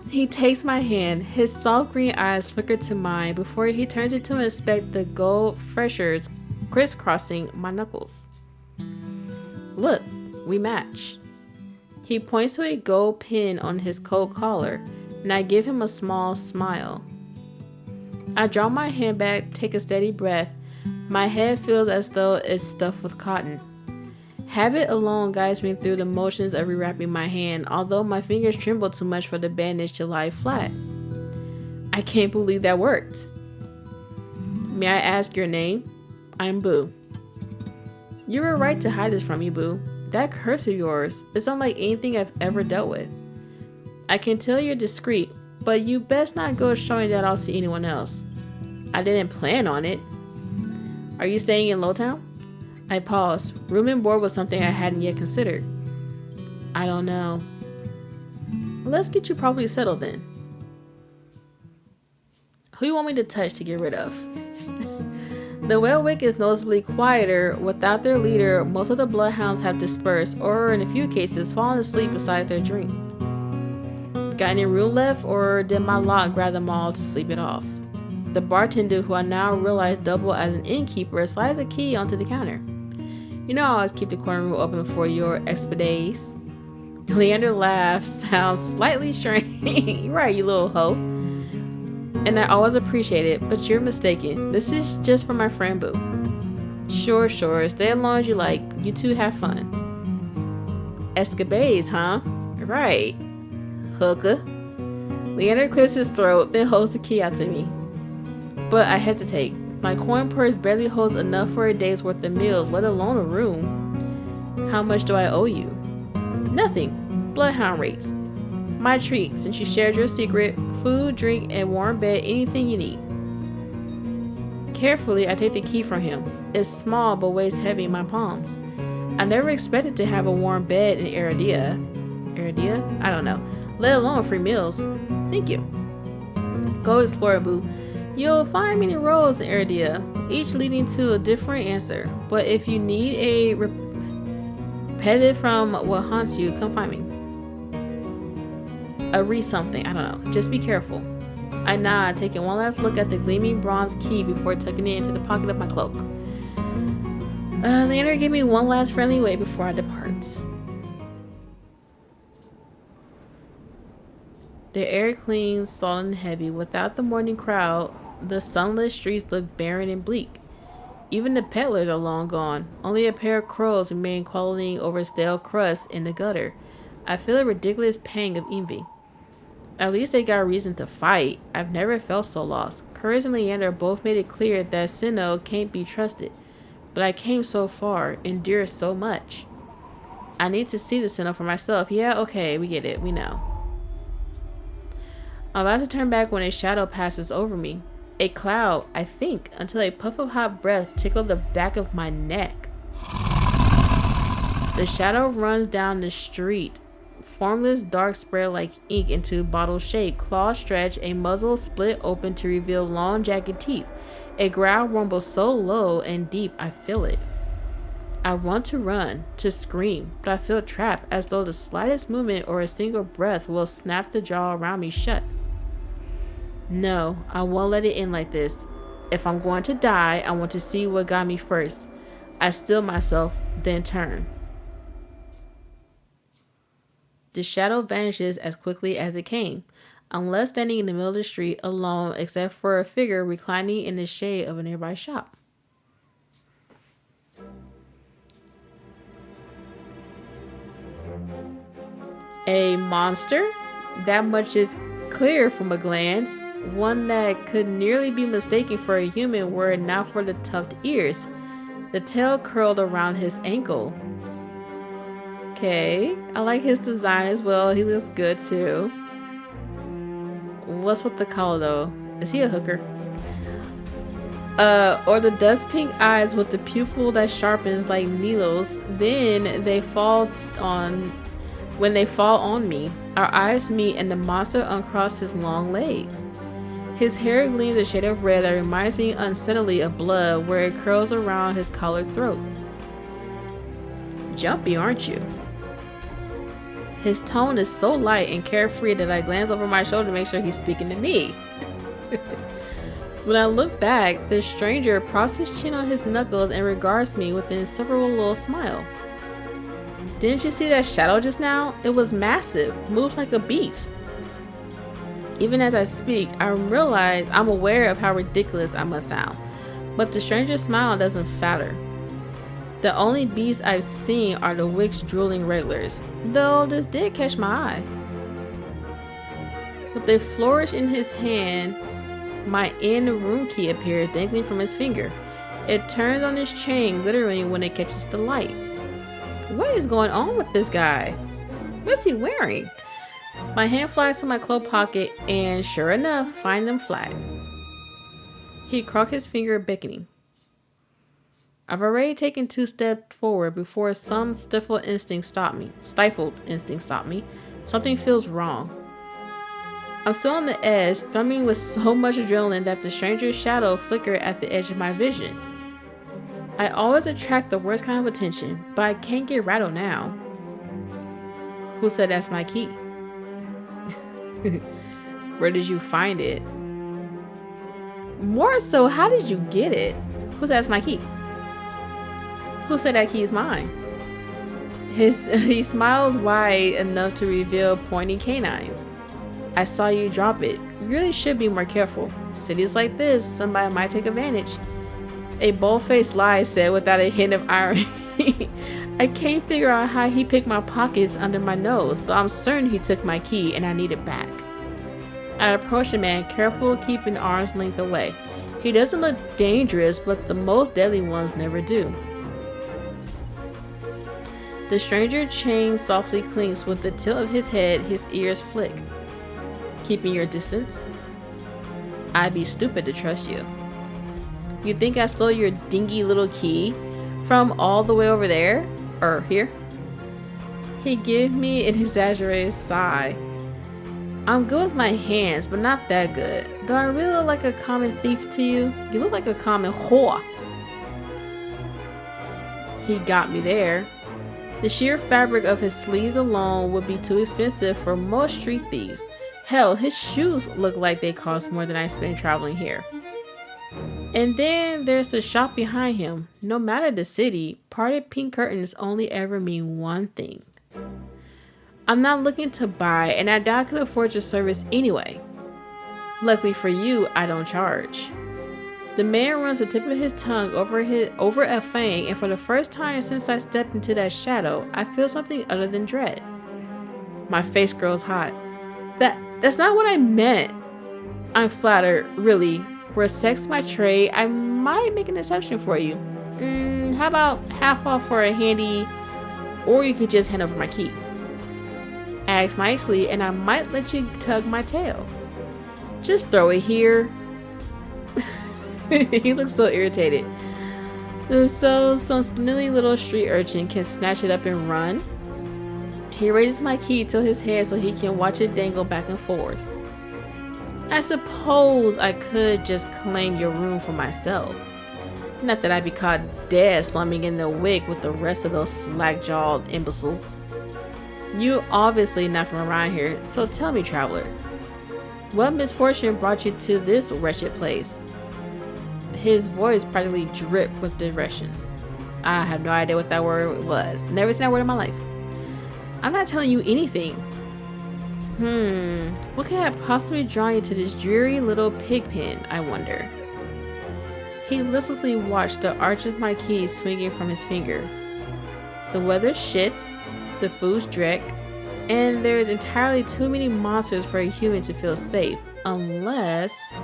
He takes my hand, his soft green eyes flicker to mine before he turns it to inspect the gold freshers crisscrossing my knuckles. Look, we match. He points to a gold pin on his coat collar, and I give him a small smile. I draw my hand back, take a steady breath. My head feels as though it's stuffed with cotton. Habit alone guides me through the motions of rewrapping my hand, although my fingers tremble too much for the bandage to lie flat. I can't believe that worked. May I ask your name? I'm Boo. You were right to hide this from me, Boo. That curse of yours is unlike anything I've ever dealt with. I can tell you're discreet, but you best not go showing that off to anyone else. I didn't plan on it. Are you staying in Lowtown? I paused. Room and board was something I hadn't yet considered. I don't know. Let's get you properly settled then. Who you want me to touch to get rid of? The Whalewick is noticeably quieter. Without their leader, most of the bloodhounds have dispersed, or in a few cases, fallen asleep beside their drink. Got any room left, or did my lock grab them all to sleep it off? The bartender, who I now realize doubled as an innkeeper, slides a key onto the counter. You know I always keep the corner room open for your expedies. Leander laughs, sounds slightly strange. Right, you little hoe. And I always appreciate it, but you're mistaken. This is just for my friend Boo. Sure, stay as long as you like. You two have fun. Escapades, huh? Right. Hooker. Leander clears his throat, then holds the key out to me. But I hesitate. My coin purse barely holds enough for a day's worth of meals, let alone a room. How much do I owe you? Nothing. Bloodhound rates. My treat, since you shared your secret. Food, drink, and warm bed, anything you need. Carefully, I take the key from him. It's small, but weighs heavy in my palms. I never expected to have a warm bed in Iridia. Iridia? I don't know. Let alone free meals. Thank you. Go explore, Boo. You'll find many roads in Iridia, each leading to a different answer. But if you need a repetitive from what haunts you, come find me. Read something, I don't know. Just be careful. I nod, taking one last look at the gleaming bronze key before tucking it into the pocket of my cloak. Leander gave me one last friendly wave before I depart. The air clean, salt and heavy. Without the morning crowd, the sunlit streets look barren and bleak. Even the peddlers are long gone. Only a pair of crows remain crawling over stale crust in the gutter. I feel a ridiculous pang of envy. At least they got a reason to fight. I've never felt so lost. Courage and Leander both made it clear that Sinnoh can't be trusted. But I came so far, endured so much. I need to see the Sinnoh for myself. Yeah, okay, we get it. We know. I'm about to turn back when a shadow passes over me. A cloud, I think, until a puff of hot breath tickled the back of my neck. The shadow runs down the street. Formless dark spread like ink into bottle shape. Claws stretch, a muzzle split open to reveal long jagged teeth. A growl rumbles so low and deep I feel it. I want to run, to scream, but I feel trapped as though the slightest movement or a single breath will snap the jaw around me shut. No, I won't let it end like this. If I'm going to die, I want to see what got me first. I still myself, then turn. The shadow vanishes as quickly as it came. I'm left standing in the middle of the street alone except for a figure reclining in the shade of a nearby shop. A monster? That much is clear from a glance. One that could nearly be mistaken for a human were it not for the tufted ears. The tail curled around his ankle. Okay, I like his design as well. He looks good too. What's with the collar though? Is he a hooker? Or the dust pink eyes with the pupil that sharpens like needles. Then when they fall on me, our eyes meet and the monster uncrossed his long legs. His hair gleams a shade of red that reminds me unsteadily of blood where it curls around his collared throat. Jumpy, aren't you? His tone is so light and carefree that I glance over my shoulder to make sure he's speaking to me. When I look back, the stranger props his chin on his knuckles and regards me with an insufferable little smile. Didn't you see that shadow just now? It was massive, moved like a beast. Even as I speak, I'm aware of how ridiculous I must sound, but the stranger's smile doesn't fatter. The only beasts I've seen are the Wicks drooling regulars, though this did catch my eye. With a flourish in his hand, my in-room key appears dangling from his finger. It turns on his chain, glittering when it catches the light. What is going on with this guy? What's he wearing? My hand flies to my cloak pocket and, sure enough, find them flat. He crooked his finger, beckoning. I've already taken 2 steps forward before some stifled instinct stopped me. Something feels wrong. I'm still on the edge, thrumming with so much adrenaline that the stranger's shadow flickered at the edge of my vision. I always attract the worst kind of attention, but I can't get rattled now. Who said that's my key? Where did you find it? More so, how did you get it? Who said that's my key? Who said that key is mine? He smiles wide enough to reveal pointy canines. I saw you drop it. You really should be more careful. Cities like this, somebody might take advantage. A bold-faced lie said without a hint of irony. I can't figure out how he picked my pockets under my nose, but I'm certain he took my key and I need it back. I approached the man, careful, keeping arm's length away. He doesn't look dangerous, but the most deadly ones never do. The stranger chain softly clinks with the tilt of his head, his ears flick. Keeping your distance? I'd be stupid to trust you. You think I stole your dingy little key from all the way over there? Or here? He gave me an exaggerated sigh. I'm good with my hands, but not that good. Do I really look like a common thief to you? You look like a common whore. He got me there. The sheer fabric of his sleeves alone would be too expensive for most street thieves. Hell, his shoes look like they cost more than I spend traveling here. And then there's the shop behind him. No matter the city, parted pink curtains only ever mean one thing. I'm not looking to buy, and I doubt I could afford your service anyway. Luckily for you, I don't charge. The man runs the tip of his tongue over a fang, and for the first time since I stepped into that shadow, I feel something other than dread. My face grows hot. That's not what I meant. I'm flattered, really. Were sex my trade, I might make an exception for you. How about half off for a handy, or you could just hand over my key. Ask nicely, and I might let you tug my tail. Just throw it here. He looks so irritated. So some spindly little street urchin can snatch it up and run. He raises my key to his head so he can watch it dangle back and forth. I suppose I could just claim your room for myself. Not that I'd be caught dead slumming in the wig with the rest of those slack-jawed imbeciles. You obviously not from around here, so tell me, traveler, what misfortune brought you to this wretched place? His voice practically dripped with direction. I have no idea what that word was. Never seen that word in my life. I'm not telling you anything. What could have possibly drawn you to this dreary little pig pen, I wonder? He listlessly watched the arch of my keys swinging from his finger. The weather shits, the food's dreck, and there's entirely too many monsters for a human to feel safe, unless...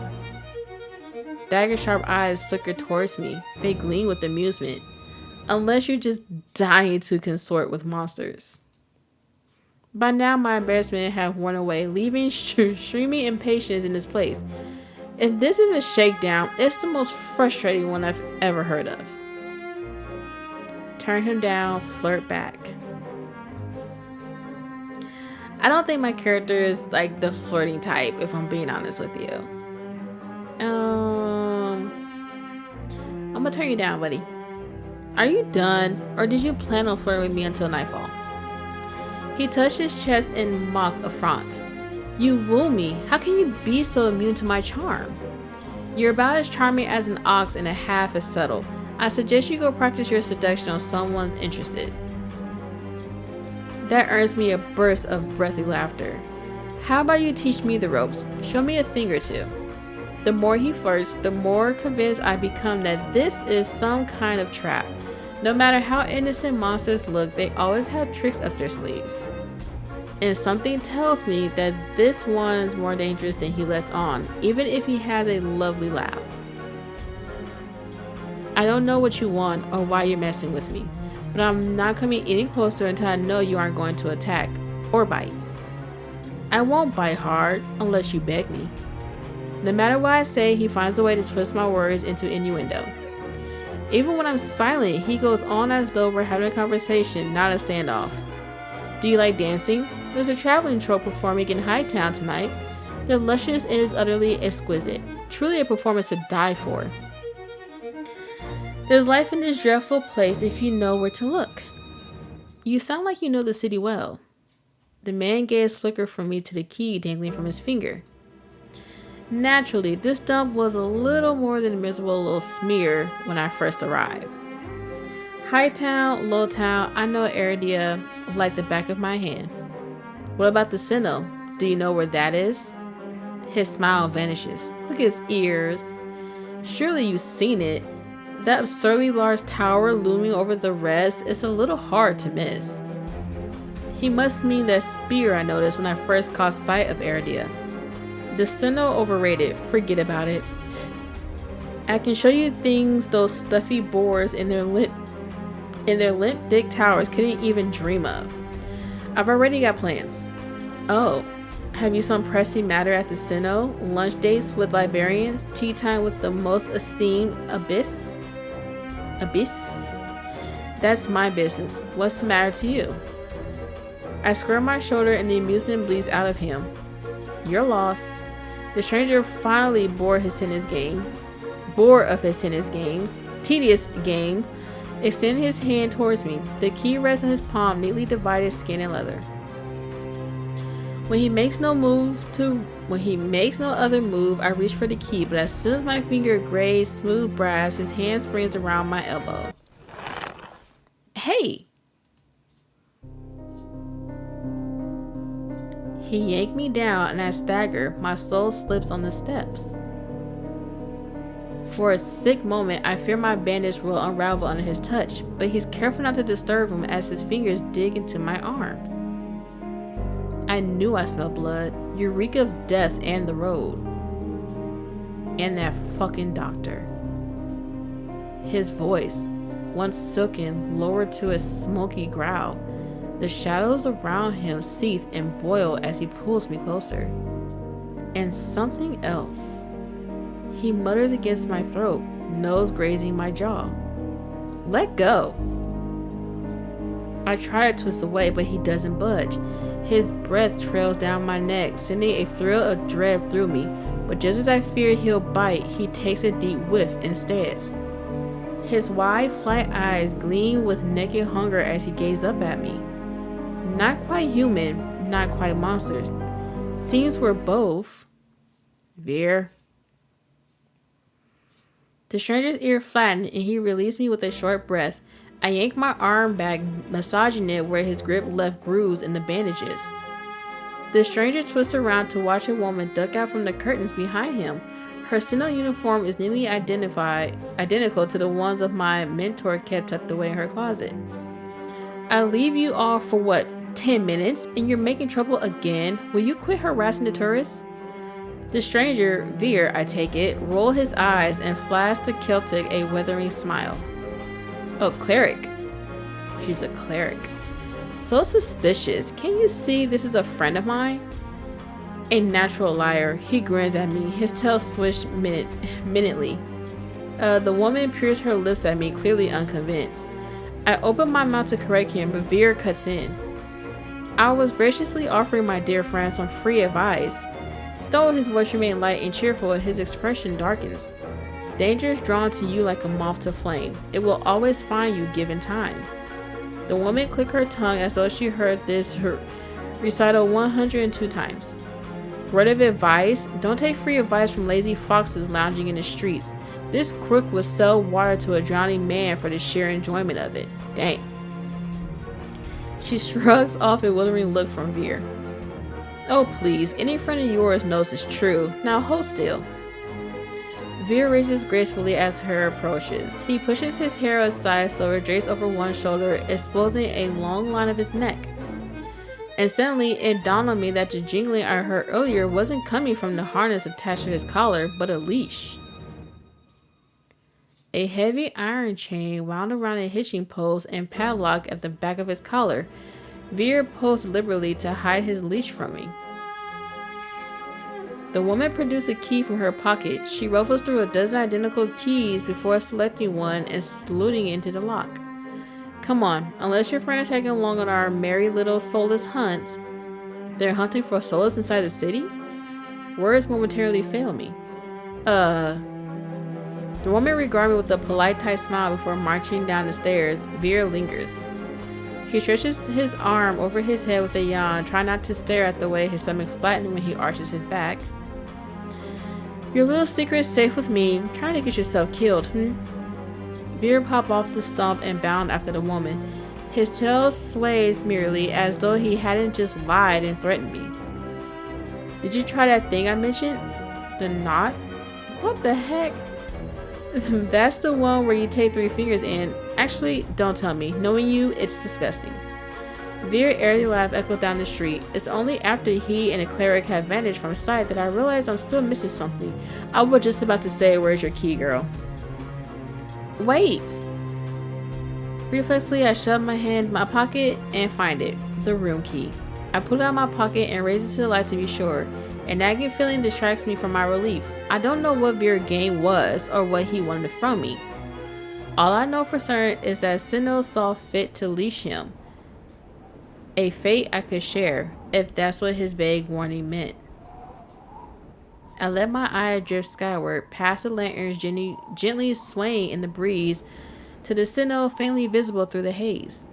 Dagger-sharp eyes flicker towards me. They gleam with amusement. Unless you're just dying to consort with monsters. By now, my embarrassment had worn away, leaving streaming impatience in this place. If this is a shakedown, it's the most frustrating one I've ever heard of. Turn him down, flirt back. I don't think my character is like the flirting type, if I'm being honest with you. I'm gonna turn you down, buddy. Are you done, or did you plan on flirting with me until nightfall? He touched his chest in mock affront. You woo me. How can you be so immune to my charm? You're about as charming as an ox and a half as subtle. I suggest you go practice your seduction on someone interested. That earns me a burst of breathy laughter. How about you teach me the ropes? Show me a thing or two. The more he flirts, the more convinced I become that this is some kind of trap. No matter how innocent monsters look, they always have tricks up their sleeves. And something tells me that this one's more dangerous than he lets on, even if he has a lovely laugh. I don't know what you want or why you're messing with me, but I'm not coming any closer until I know you aren't going to attack or bite. I won't bite hard unless you beg me. No matter what I say, he finds a way to twist my words into innuendo. Even when I'm silent, he goes on as though we're having a conversation, not a standoff. Do you like dancing? There's a traveling troupe performing in Hightown tonight. The luscious is utterly exquisite. Truly a performance to die for. There's life in this dreadful place if you know where to look. You sound like you know the city well. The man gaze flickered from me to the key dangling from his finger. Naturally, this dump was a little more than a miserable little smear when I first arrived. Hightown, Lowtown, I know an area like the back of my hand. What about the Sinnoh? Do you know where that is? His smile vanishes. Look at his ears. Surely you've seen it. That absurdly large tower looming over the rest is a little hard to miss. He must mean that spear I noticed when I first caught sight of Eridia. The Sinnoh overrated. Forget about it. I can show you things those stuffy boars in their limp dick towers couldn't even dream of. I've already got plans. Oh, have you some pressing matter at the Sinnoh? Lunch dates with librarians? Tea time with the most esteemed abyss? Abyss? That's my business. What's the matter to you? I square my shoulder and the amusement bleeds out of him. Your loss. The stranger finally bored of his tennis games. Tedious game. Extended his hand towards me. The key rests on his palm, neatly divided skin and leather. When he makes no other move, I reach for the key, but as soon as my finger grazes smooth brass, his hand springs around my elbow. Hey! He yanked me down and I stagger. My soul slips on the steps. For a sick moment, I fear my bandage will unravel under his touch, but he's careful not to disturb him as his fingers dig into my arms. I knew I smelled blood. You reek of death and the road. And that fucking doctor. His voice, once silken, lowered to a smoky growl. The shadows around him seethe and boil as he pulls me closer. And something else. He mutters against my throat, nose grazing my jaw. Let go. I try to twist away, but he doesn't budge. His breath trails down my neck, sending a thrill of dread through me. But just as I fear he'll bite, he takes a deep whiff instead. His wide, flat eyes gleam with naked hunger as he gazes up at me. Not quite human, not quite monsters. Seems we're both. Veer. The stranger's ear flattened and he released me with a short breath. I yanked my arm back, massaging it where his grip left grooves in the bandages. The stranger twists around to watch a woman duck out from the curtains behind him. Her Sinnoh uniform is nearly identical to the ones of my mentor kept tucked away in her closet. I leave you all for what, 10 minutes, and you're making trouble again? Will you quit harassing the tourists? The stranger, Veer, I take it, rolled his eyes and flashed to Celtic a withering smile. Oh, cleric. She's a cleric. So suspicious. Can you see this is a friend of mine? A natural liar. He grins at me, his tail swished minutely. The woman peers her lips at me, clearly unconvinced. I open my mouth to correct him, but Veer cuts in. I was graciously offering my dear friend some free advice. Though his voice remained light and cheerful, his expression darkens. Danger is drawn to you like a moth to flame. It will always find you given time. The woman clicked her tongue as though she heard this recital 102 times. Word of advice: don't take free advice from lazy foxes lounging in the streets. This crook would sell water to a drowning man for the sheer enjoyment of it. Dang. She shrugs off a withering look from Veer. Oh please, any friend of yours knows it's true. Now hold still. Veer raises gracefully as her approaches. He pushes his hair aside so it drapes over one shoulder, exposing a long line of his neck. And suddenly it dawned on me that the jingling I heard earlier wasn't coming from the harness attached to his collar, but a leash. A heavy iron chain wound around a hitching post and padlock at the back of his collar. Veer posed deliberately to hide his leash from me. The woman produced a key from her pocket. She ruffles through a dozen identical keys before selecting one and saluting into the lock. Come on, unless your friend is tagging along on our merry little soulless hunt. They're hunting for solace inside the city? Words momentarily fail me. The woman regarded me with a polite tight smile before marching down the stairs. Veer lingers. He stretches his arm over his head with a yawn, trying not to stare at the way his stomach flattens when he arches his back. Your little secret is safe with me. Trying to get yourself killed, Veer popped off the stump and bound after the woman. His tail sways merely as though he hadn't just lied and threatened me. Did you try that thing I mentioned? The knot? What the heck? That's the one where you take 3 fingers in. Actually, don't tell me. Knowing you, it's disgusting. Veer airy laugh echoed down the street. It's only after he and a cleric have vanished from sight that I realize I'm still missing something. I was just about to say, where's your key, girl? Wait! Reflexly, I shove my hand in my pocket and find it. The room key. I pull it out of my pocket and raise it to the light to be sure. A nagging feeling distracts me from my relief. I don't know what Veer's game was or what he wanted from me. All I know for certain is that Sinnoh saw fit to leash him. A fate I could share, if that's what his vague warning meant. I let my eye drift skyward, past the lanterns gently swaying in the breeze, to the Sinnoh faintly visible through the haze.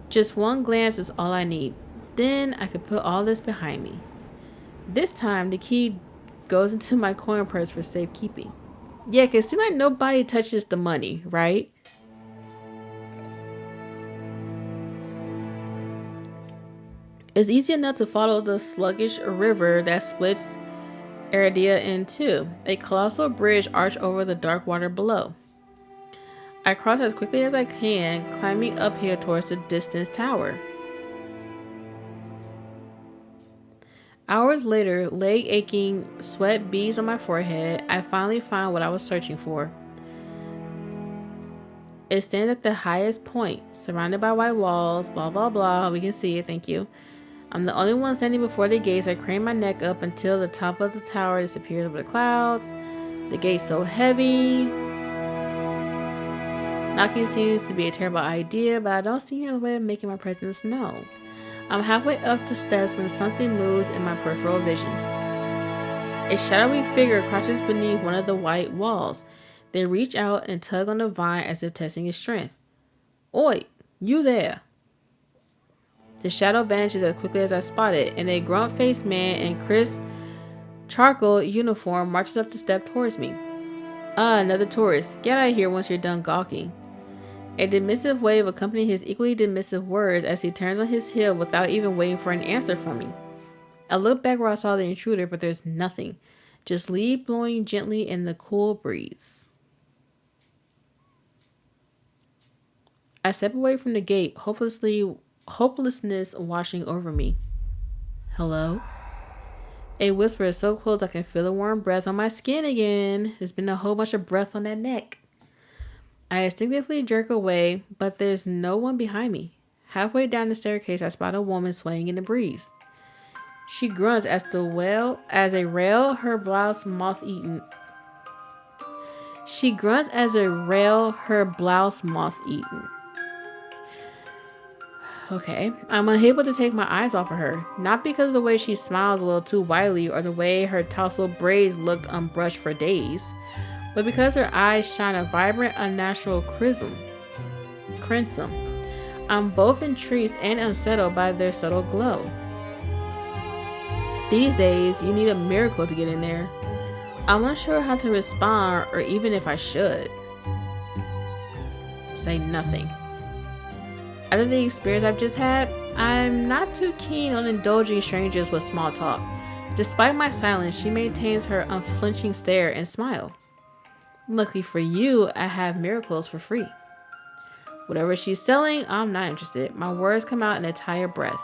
Just one glance is all I need. Then I could put all this behind me. This time, the key goes into my coin purse for safekeeping. Yeah, because it seems like nobody touches the money, right? It's easy enough to follow the sluggish river that splits Aradia in two. A colossal bridge arched over the dark water below. I cross as quickly as I can, climbing uphill towards the distant tower. Hours later, leg aching, sweat beads on my forehead, I finally found what I was searching for. It stands at the highest point, surrounded by white walls, blah blah blah, we can see it, thank you. I'm the only one standing before the gates. I crane my neck up until the top of the tower disappears over the clouds. The gate's so heavy. Knocking seems to be a terrible idea, but I don't see any other way of making my presence known. I'm halfway up the steps when something moves in my peripheral vision. A shadowy figure crouches beneath one of the white walls. They reach out and tug on the vine as if testing its strength. Oi, you there! The shadow vanishes as quickly as I spot it, and a grunt-faced man in crisp charcoal uniform marches up the step towards me. Another tourist. Get out of here once you're done gawking. A dismissive wave accompanies his equally dismissive words as he turns on his heel without even waiting for an answer from me. I look back where I saw the intruder, but there's nothing. Just leaves blowing gently in the cool breeze. I step away from the gate, hopelessness washing over me. Hello? A whisper is so close I can feel the warm breath on my skin again. There's been a whole bunch of breath on that neck. I instinctively jerk away, but there's no one behind me. Halfway down the staircase, I spot a woman swaying in the breeze. She grunts as a rail, her blouse moth-eaten. Okay, I'm unable to take my eyes off of her. Not because of the way she smiles a little too widely or the way her tousled braids looked unbrushed for days, but because her eyes shine a vibrant, unnatural crimson. I'm both intrigued and unsettled by their subtle glow. These days, you need a miracle to get in there. I'm unsure how to respond or even if I should. Say nothing. After the experience I've just had, I'm not too keen on indulging strangers with small talk. Despite my silence, she maintains her unflinching stare and smile. Luckily for you, I have miracles for free. Whatever she's selling, I'm not interested. My words come out in a tired breath.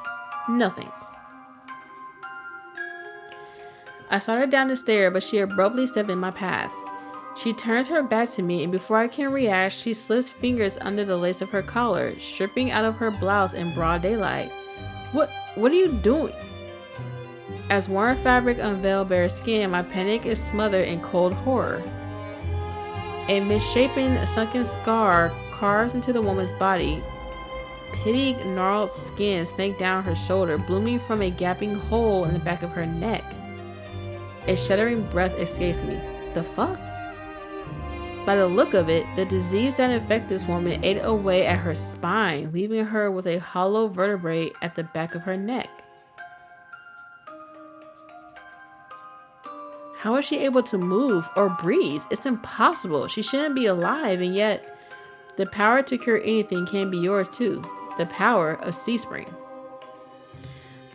No thanks. I started down the stair, but she abruptly stepped in my path. She turns her back to me, and before I can react, she slips fingers under the lace of her collar, stripping out of her blouse in broad daylight. What are you doing? As warm fabric unveils bare skin, my panic is smothered in cold horror. A misshapen, sunken scar carves into the woman's body. Pitty, gnarled skin snaked down her shoulder, blooming from a gaping hole in the back of her neck. A shuddering breath escapes me. The fuck? By the look of it, the disease that infected this woman ate away at her spine, leaving her with a hollow vertebrae at the back of her neck. How is she able to move or breathe? It's impossible. She shouldn't be alive, and yet the power to cure anything can be yours too. The power of Sea Spring.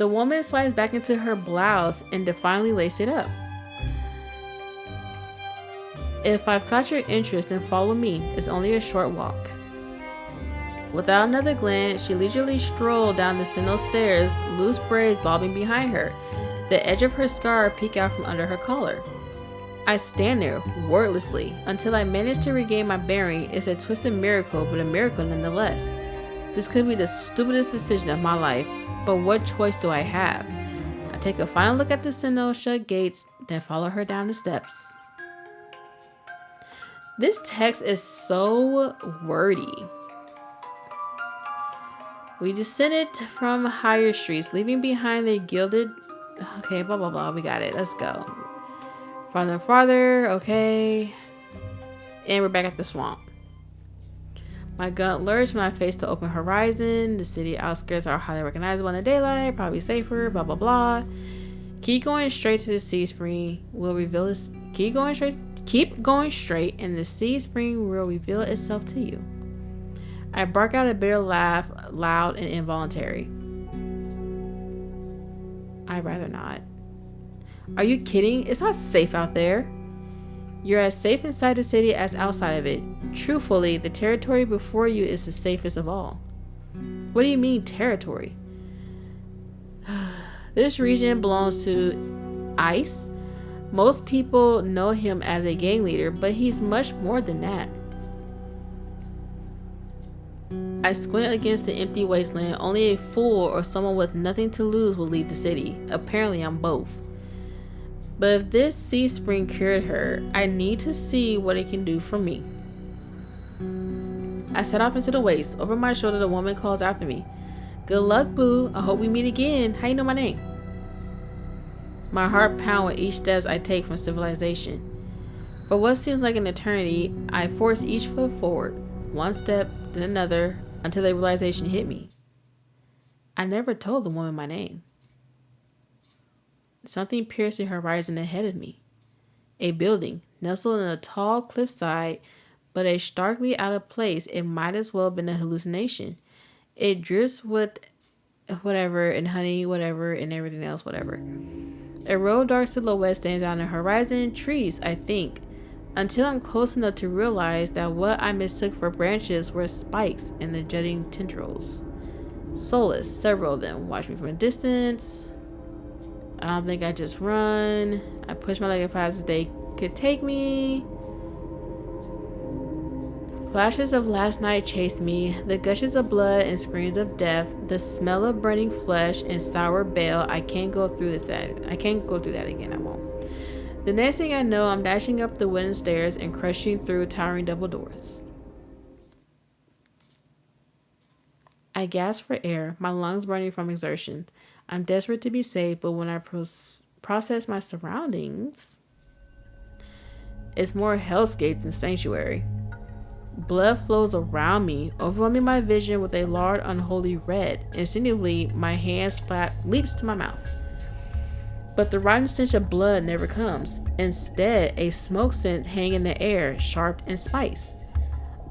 The woman slides back into her blouse and defiantly laces it up. If I've caught your interest, then follow me. It's only a short walk. Without another glance, she leisurely strolled down the Sentinel stairs, loose braids bobbing behind her. The edge of her scarf peek out from under her collar. I stand there, wordlessly, until I manage to regain my bearing. It's a twisted miracle, but a miracle nonetheless. This could be the stupidest decision of my life, but what choice do I have? I take a final look at the Sentinel shut gates, then follow her down the steps. This text is so wordy. We descended from higher streets, leaving behind the gilded... Okay, blah, blah, blah. We got it. Let's go. Farther and farther. Okay. And we're back at the swamp. My gut lurched when I faced the open horizon. The city outskirts are highly recognizable in the daylight. Probably safer. Blah, blah, blah. Keep going straight to the sea spring. Will reveal this... Keep going straight and the sea spring will reveal itself to you. I bark out a bitter laugh, loud and involuntary. I'd rather not. Are you kidding? It's not safe out there. You're as safe inside the city as outside of it. Truthfully, the territory before you is the safest of all. What do you mean, territory? This region belongs to Ice. Most people know him as a gang leader, but he's much more than that. I squint against the empty wasteland. Only a fool or someone with nothing to lose will leave the city. Apparently, I'm both. But if this sea spring cured her, I need to see what it can do for me. I set off into the waste. Over my shoulder, the woman calls after me. Good luck, boo. I hope we meet again. How you know my name? My heart pounds with each step I take from civilization. For what seems like an eternity, I force each foot forward. One step, then another, until the realization hit me. I never told the woman my name. Something pierced the horizon ahead of me. A building, nestled in a tall cliffside, but a starkly out of place. It might as well have been a hallucination. It drips with whatever and honey, whatever, and everything else, whatever. A row of dark silhouette stands out on the horizon. Trees, I think. Until I'm close enough to realize that what I mistook for branches were spikes in the jutting tendrils. Soulless, several of them watch me from a distance. I don't think I just run. I push my leg as fast as they could take me. Flashes of last night chased me. The gushes of blood and screams of death. The smell of burning flesh and sour bale. I can't go through that again. I won't. The next thing I know, I'm dashing up the wooden stairs and crushing through towering double doors. I gasp for air, my lungs burning from exertion. I'm desperate to be safe, but when I process my surroundings, it's more hellscape than sanctuary. Blood flows around me, overwhelming my vision with a large, unholy red. Instinctively, my hand leaps to my mouth. But the rotten stench of blood never comes. Instead, a smoke scent hangs in the air, sharp and spiced.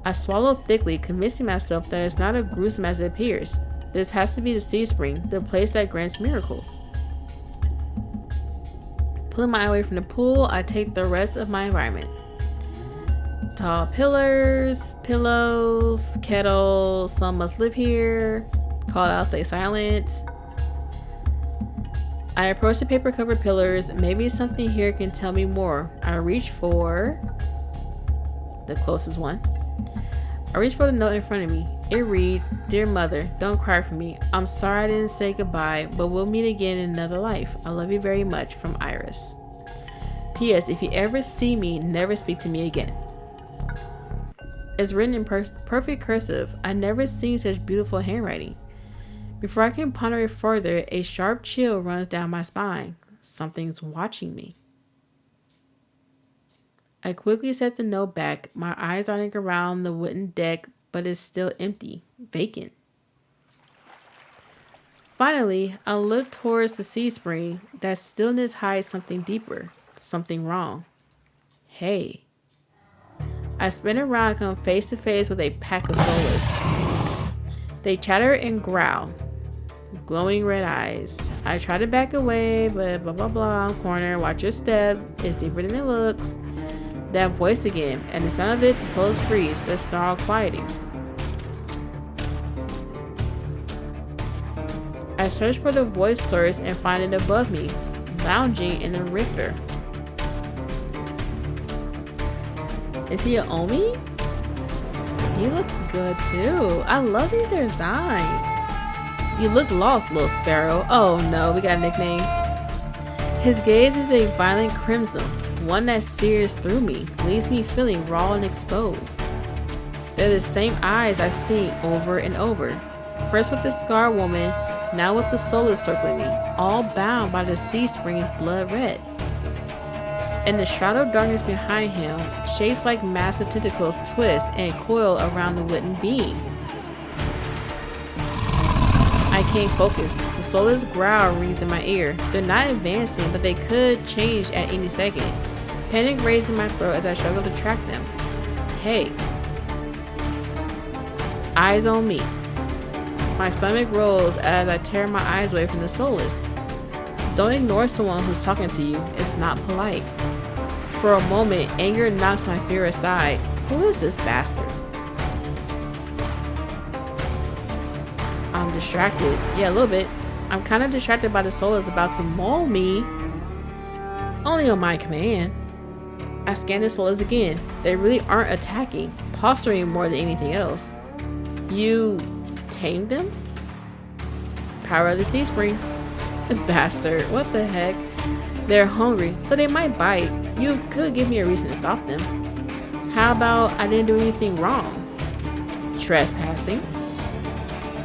I swallow thickly, convincing myself that it's not as gruesome as it appears. This has to be the sea spring, the place that grants miracles. Pulling my eye away from the pool, I take the rest of my environment. Tall pillars, pillows, kettles, some must live here. Call out, stay silent. I approach the paper-covered pillars. Maybe something here can tell me more. I reach for the closest one. I reach for the note in front of me. It reads, Dear Mother, don't cry for me. I'm sorry I didn't say goodbye, but we'll meet again in another life. I love you very much, from Iris. P.S. If you ever see me, never speak to me again. It's written in perfect cursive. I've never seen such beautiful handwriting. Before I can ponder it further, a sharp chill runs down my spine. Something's watching me. I quickly set the note back, my eyes darting around the wooden deck, but it's still empty, vacant. Finally, I look towards the sea spring. That stillness hides something deeper, something wrong. Hey. I spin around and come face to face with a pack of soulless. They chatter and growl. glowing red eyes. I try to back away, but blah blah blah. Corner, watch your step. It's deeper than it looks. That voice again, and the sound of it, the souls freeze, the snarl quieting. I search for the voice source and find it above me, lounging in a rifter. Is he an Omi? He looks good too. I love these designs. You look lost, little sparrow. Oh no, we got a nickname. His gaze is a violent crimson, one that sears through me, leaves me feeling raw and exposed. They're the same eyes I've seen over and over. First with the scar woman, now with the soulless circling me, all bound by the sea spring's blood red. In the shroud of darkness behind him, shapes like massive tentacles twist and coil around the wooden beam. I can't focus. The soulless growl rings in my ear. They're not advancing, but they could change at any second. Panic raising my throat as I struggle to track them. Hey. Eyes on me. My stomach rolls as I tear my eyes away from the soulless. Don't ignore someone who's talking to you. It's not polite. For a moment, anger knocks my fear aside. Who is this bastard? I'm distracted. Yeah, a little bit. I'm kind of distracted by the soulless about to maul me. Only on my command. I scan the soulless again. They really aren't attacking, posturing more than anything else. You tamed them? Power of the sea spring. Bastard, what the heck? They're hungry, so they might bite. You could give me a reason to stop them. How about I didn't do anything wrong? Trespassing?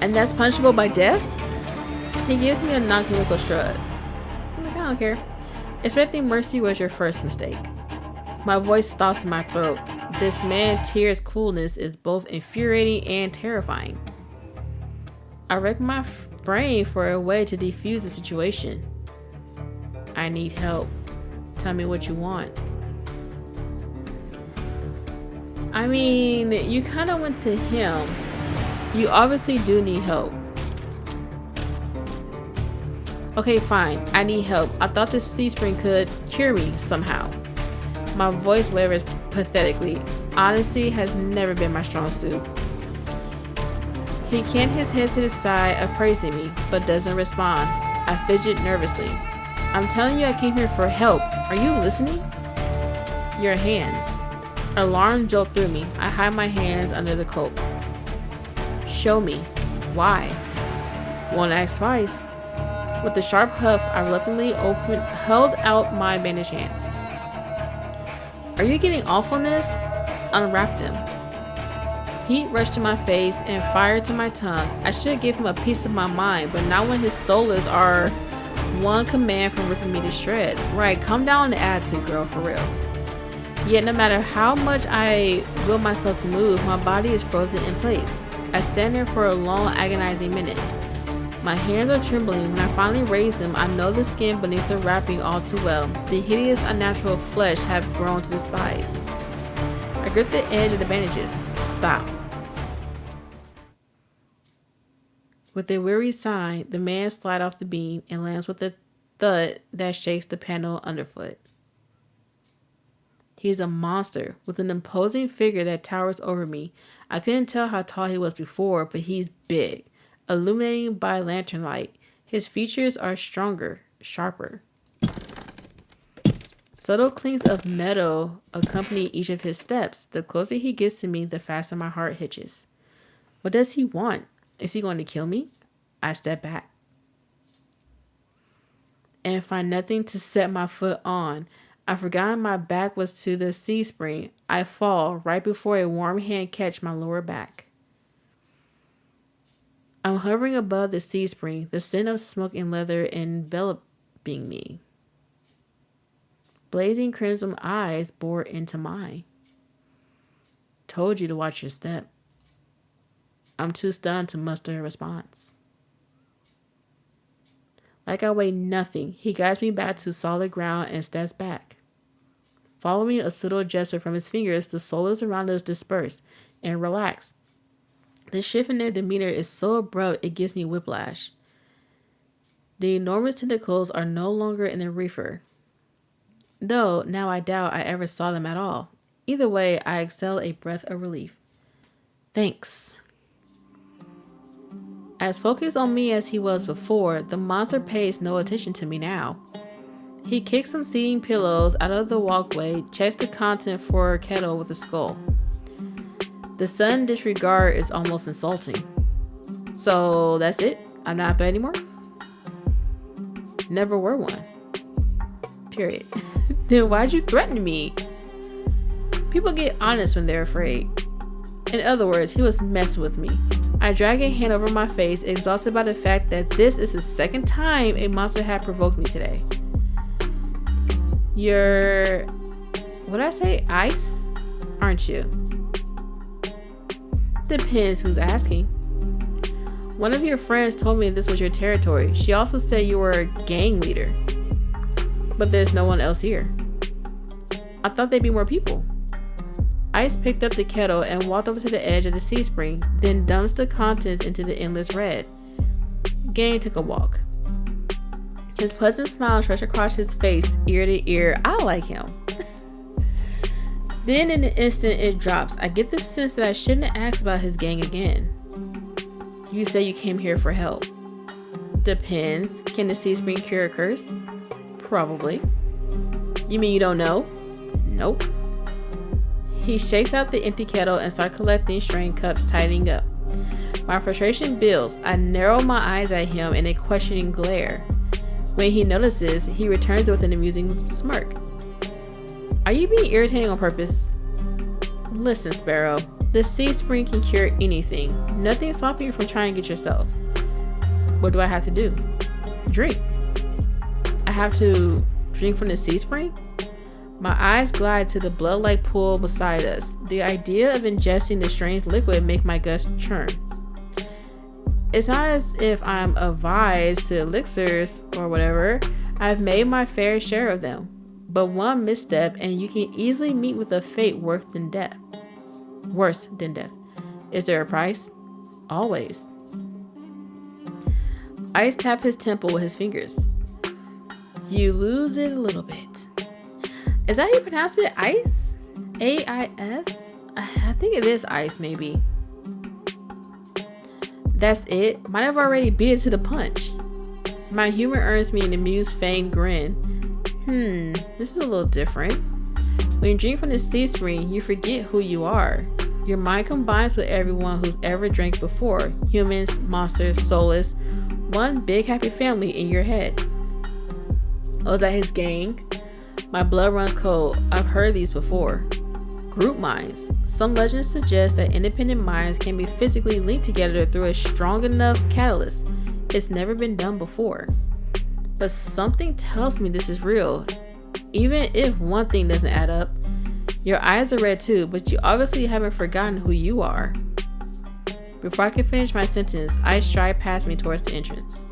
And that's punishable by death? He gives me a non-committal shrug. I'm like, I don't care. Expecting mercy was your first mistake. My voice stops in my throat. This man Tyr's coolness is both infuriating and terrifying. I rack my brain for a way to defuse the situation. I need help. Tell me what you want. I mean, you kind of went to him. You obviously do need help. Okay, fine. I need help. I thought this sea spring could cure me somehow. My voice wavers pathetically. Honesty has never been my strong suit. He cant his head to the side, appraising me, but doesn't respond. I fidget nervously. I'm telling you I came here for help. Are you listening? Your hands. Alarm jolt through me. I hide my hands under the coat. Show me. Why? Won't ask twice. With a sharp huff, I reluctantly held out my bandaged hand. Are you getting off on this? Unwrap them. Heat rushed to my face and fire to my tongue. I should give him a piece of my mind, but not when his soulless are one command from ripping me to shreds. Right, calm down on the attitude, girl, for real. Yet no matter how much I will myself to move, my body is frozen in place. I stand there for a long, agonizing minute. My hands are trembling. When I finally raise them, I know the skin beneath the wrapping all too well. The hideous, unnatural flesh have grown to the thighs. I grip the edge of the bandages. Stop. With a weary sigh, the man slides off the beam and lands with a thud that shakes the panel underfoot. He is a monster with an imposing figure that towers over me. I couldn't tell how tall he was before, but he's big, illuminating by lantern light. His features are stronger, sharper. Subtle clings of metal accompany each of his steps. The closer he gets to me, the faster my heart hitches. What does he want? Is he going to kill me? I step back and find nothing to set my foot on. I forgot my back was to the sea spring. I fall right before a warm hand catch my lower back. I'm hovering above the sea spring, the scent of smoke and leather enveloping me. Blazing crimson eyes bore into mine. Told you to watch your step. I'm too stunned to muster a response. Like I weigh nothing, he guides me back to solid ground and steps back. Following a subtle gesture from his fingers, the souls around us disperse and relax. The shift in their demeanor is so abrupt it gives me whiplash. The enormous tentacles are no longer in the reefer, though now I doubt I ever saw them at all. Either way, I exhale a breath of relief. Thanks. As focused on me as he was before, the monster pays no attention to me now. He kicks some seating pillows out of the walkway, checks the content for a kettle with a skull. The sudden disregard is almost insulting. So that's it? I'm not a threat anymore? Never were one. Period. Then why'd you threaten me? People get honest when they're afraid. In other words, he was messing with me. I drag a hand over my face, exhausted by the fact that this is the second time a monster had provoked me today. You're... Would I say ice? Aren't you? Depends who's asking. One of your friends told me this was your territory. She also said you were a gang leader. But there's no one else here. I thought there'd be more people. Ice picked up the kettle and walked over to the edge of the sea spring, then dumps the contents into the endless red. Gang took a walk. His pleasant smile stretched across his face, ear to ear. I like him. Then in an instant it drops. I get the sense that I shouldn't ask about his gang again. You say you came here for help. Depends. Can the sea spring cure a curse? Probably. You mean you don't know? Nope. He shakes out the empty kettle and starts collecting strained cups, tidying up. My frustration builds. I narrow my eyes at him in a questioning glare. When he notices, he returns with an amusing smirk. Are you being irritating on purpose? Listen, Sparrow. The sea spring can cure anything. Nothing's stopping you from trying to get yourself. What do I have to do? Drink. I have to drink from the sea spring? My eyes glide to the blood-like pool beside us. The idea of ingesting the strange liquid makes my guts churn. It's not as if I'm avised to elixirs or whatever. I've made my fair share of them. But one misstep and you can easily meet with a fate worse than death. Is there a price? Always. Ice tapped his temple with his fingers. You lose it a little bit. Is that how you pronounce it? Ice? A-I-S? I think it is ice, maybe. That's it? Might have already beat it to the punch. My humor earns me an amused feigned grin. This is a little different. When you drink from the sea spring, you forget who you are. Your mind combines with everyone who's ever drank before. Humans, monsters, soulless. One big happy family in your head. Oh, is that his gang? My blood runs cold. I've heard these before. Group minds. Some legends suggest that independent minds can be physically linked together through a strong enough catalyst. It's never been done before. But something tells me this is real. Even if one thing doesn't add up. Your eyes are red too, but you obviously haven't forgotten who you are. Before I can finish my sentence, Ice stride past me towards the entrance.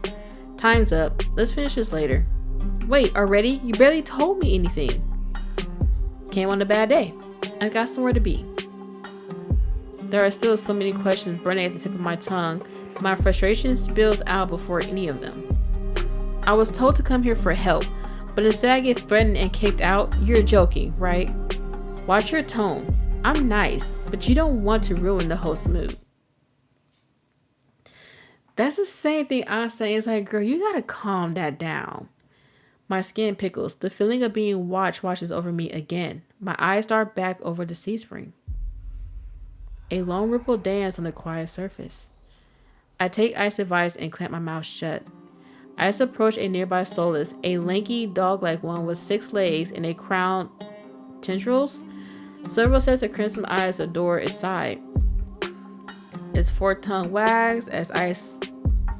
Time's up. Let's finish this later. Wait, already? You barely told me anything. Came on a bad day. I've got somewhere to be. There are still so many questions burning at the tip of my tongue. My frustration spills out before any of them. I was told to come here for help, but instead I get threatened and kicked out. You're joking, right? Watch your tone. I'm nice, but you don't want to ruin the host's mood. That's the same thing I'm saying. It's like, girl, you gotta calm that down. My skin pickles. The feeling of being watched washes over me again. My eyes start back over the sea spring. A long ripple dance on the quiet surface. I take Ice's advice and clamp my mouth shut. Ice approached a nearby soulless, a lanky dog-like one with 6 legs and a crown tendrils. Several sets of crimson eyes adore its side. Its forked tongue wags as Ice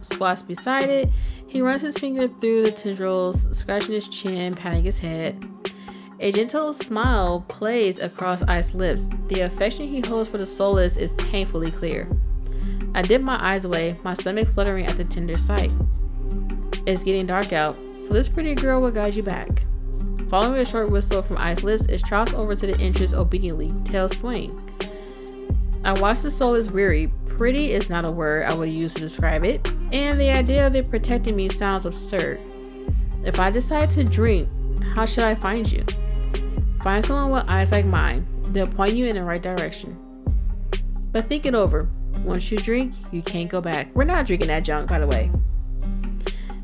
squats beside it. He runs his finger through the tendrils, scratching his chin, patting his head. A gentle smile plays across Ice's lips. The affection he holds for the soulless is painfully clear. I dip my eyes away, my stomach fluttering at the tender sight. It's getting dark out, so this pretty girl will guide you back. Following a short whistle from Ice's lips, it trots over to the entrance obediently, tail swing. I watch the soulless weary, Pretty is not a word I would use to describe it, and the idea of it protecting me sounds absurd. If I decide to drink, how should I find you? Find someone with eyes like mine. They'll point you in the right direction. But think it over. Once you drink, you can't go back. We're not drinking that junk, by the way.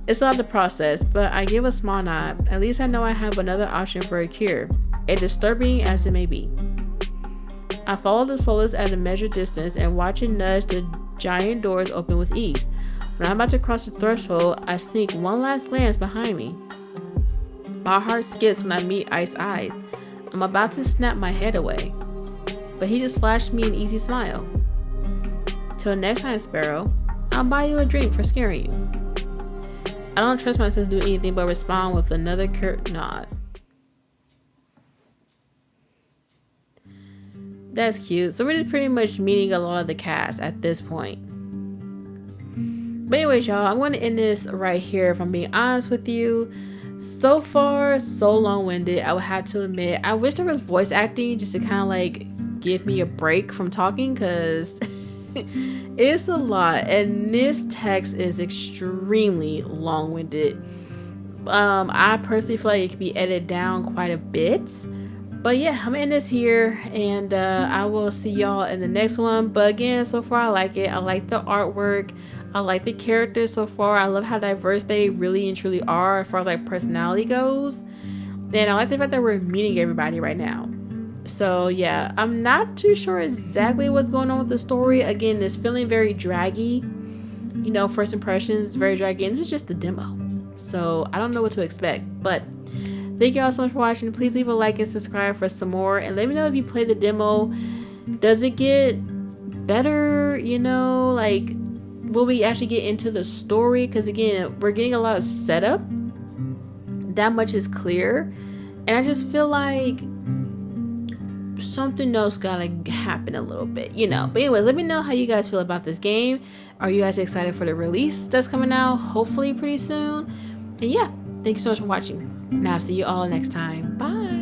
It's a lot to process, but I give a small nod. At least I know I have another option for a cure, as disturbing as it may be. I follow the solace at a measured distance and watch it nudge the giant doors open with ease. When I'm about to cross the threshold, I sneak one last glance behind me. My heart skips when I meet Ice's eyes. I'm about to snap my head away, but he just flashed me an easy smile. Till next time, Sparrow, I'll buy you a drink for scaring you. I don't trust myself to do anything but respond with another curt nod. That's cute. So we're just pretty much meeting a lot of the cast at this point. But anyways, y'all, I'm going to end this right here if I'm being honest with you. So far, so long-winded, I would have to admit. I wish there was voice acting just to kind of like give me a break from talking, because it's a lot. And this text is extremely long-winded. I personally feel like it could be edited down quite a bit. But yeah, I'm in this here, and I will see y'all in the next one. But again, so far I like it. I like the artwork. I like the characters so far. I love how diverse they really and truly are as far as like personality goes. And I like the fact that we're meeting everybody right now. So yeah, I'm not too sure exactly what's going on with the story. Again, it's feeling very draggy. You know, first impressions, very draggy. And this is just the demo. So I don't know what to expect. But thank you all so much for watching. Please leave a like and subscribe for some more. And let me know if you play the demo. Does it get better? You know, like, will we actually get into the story? Because again, we're getting a lot of setup. That much is clear. And I just feel like something else gotta happen a little bit, you know. But anyways, let me know how you guys feel about this game. Are you guys excited for the release that's coming out hopefully pretty soon? And yeah, thank you so much for watching. Now see you all next time. Bye.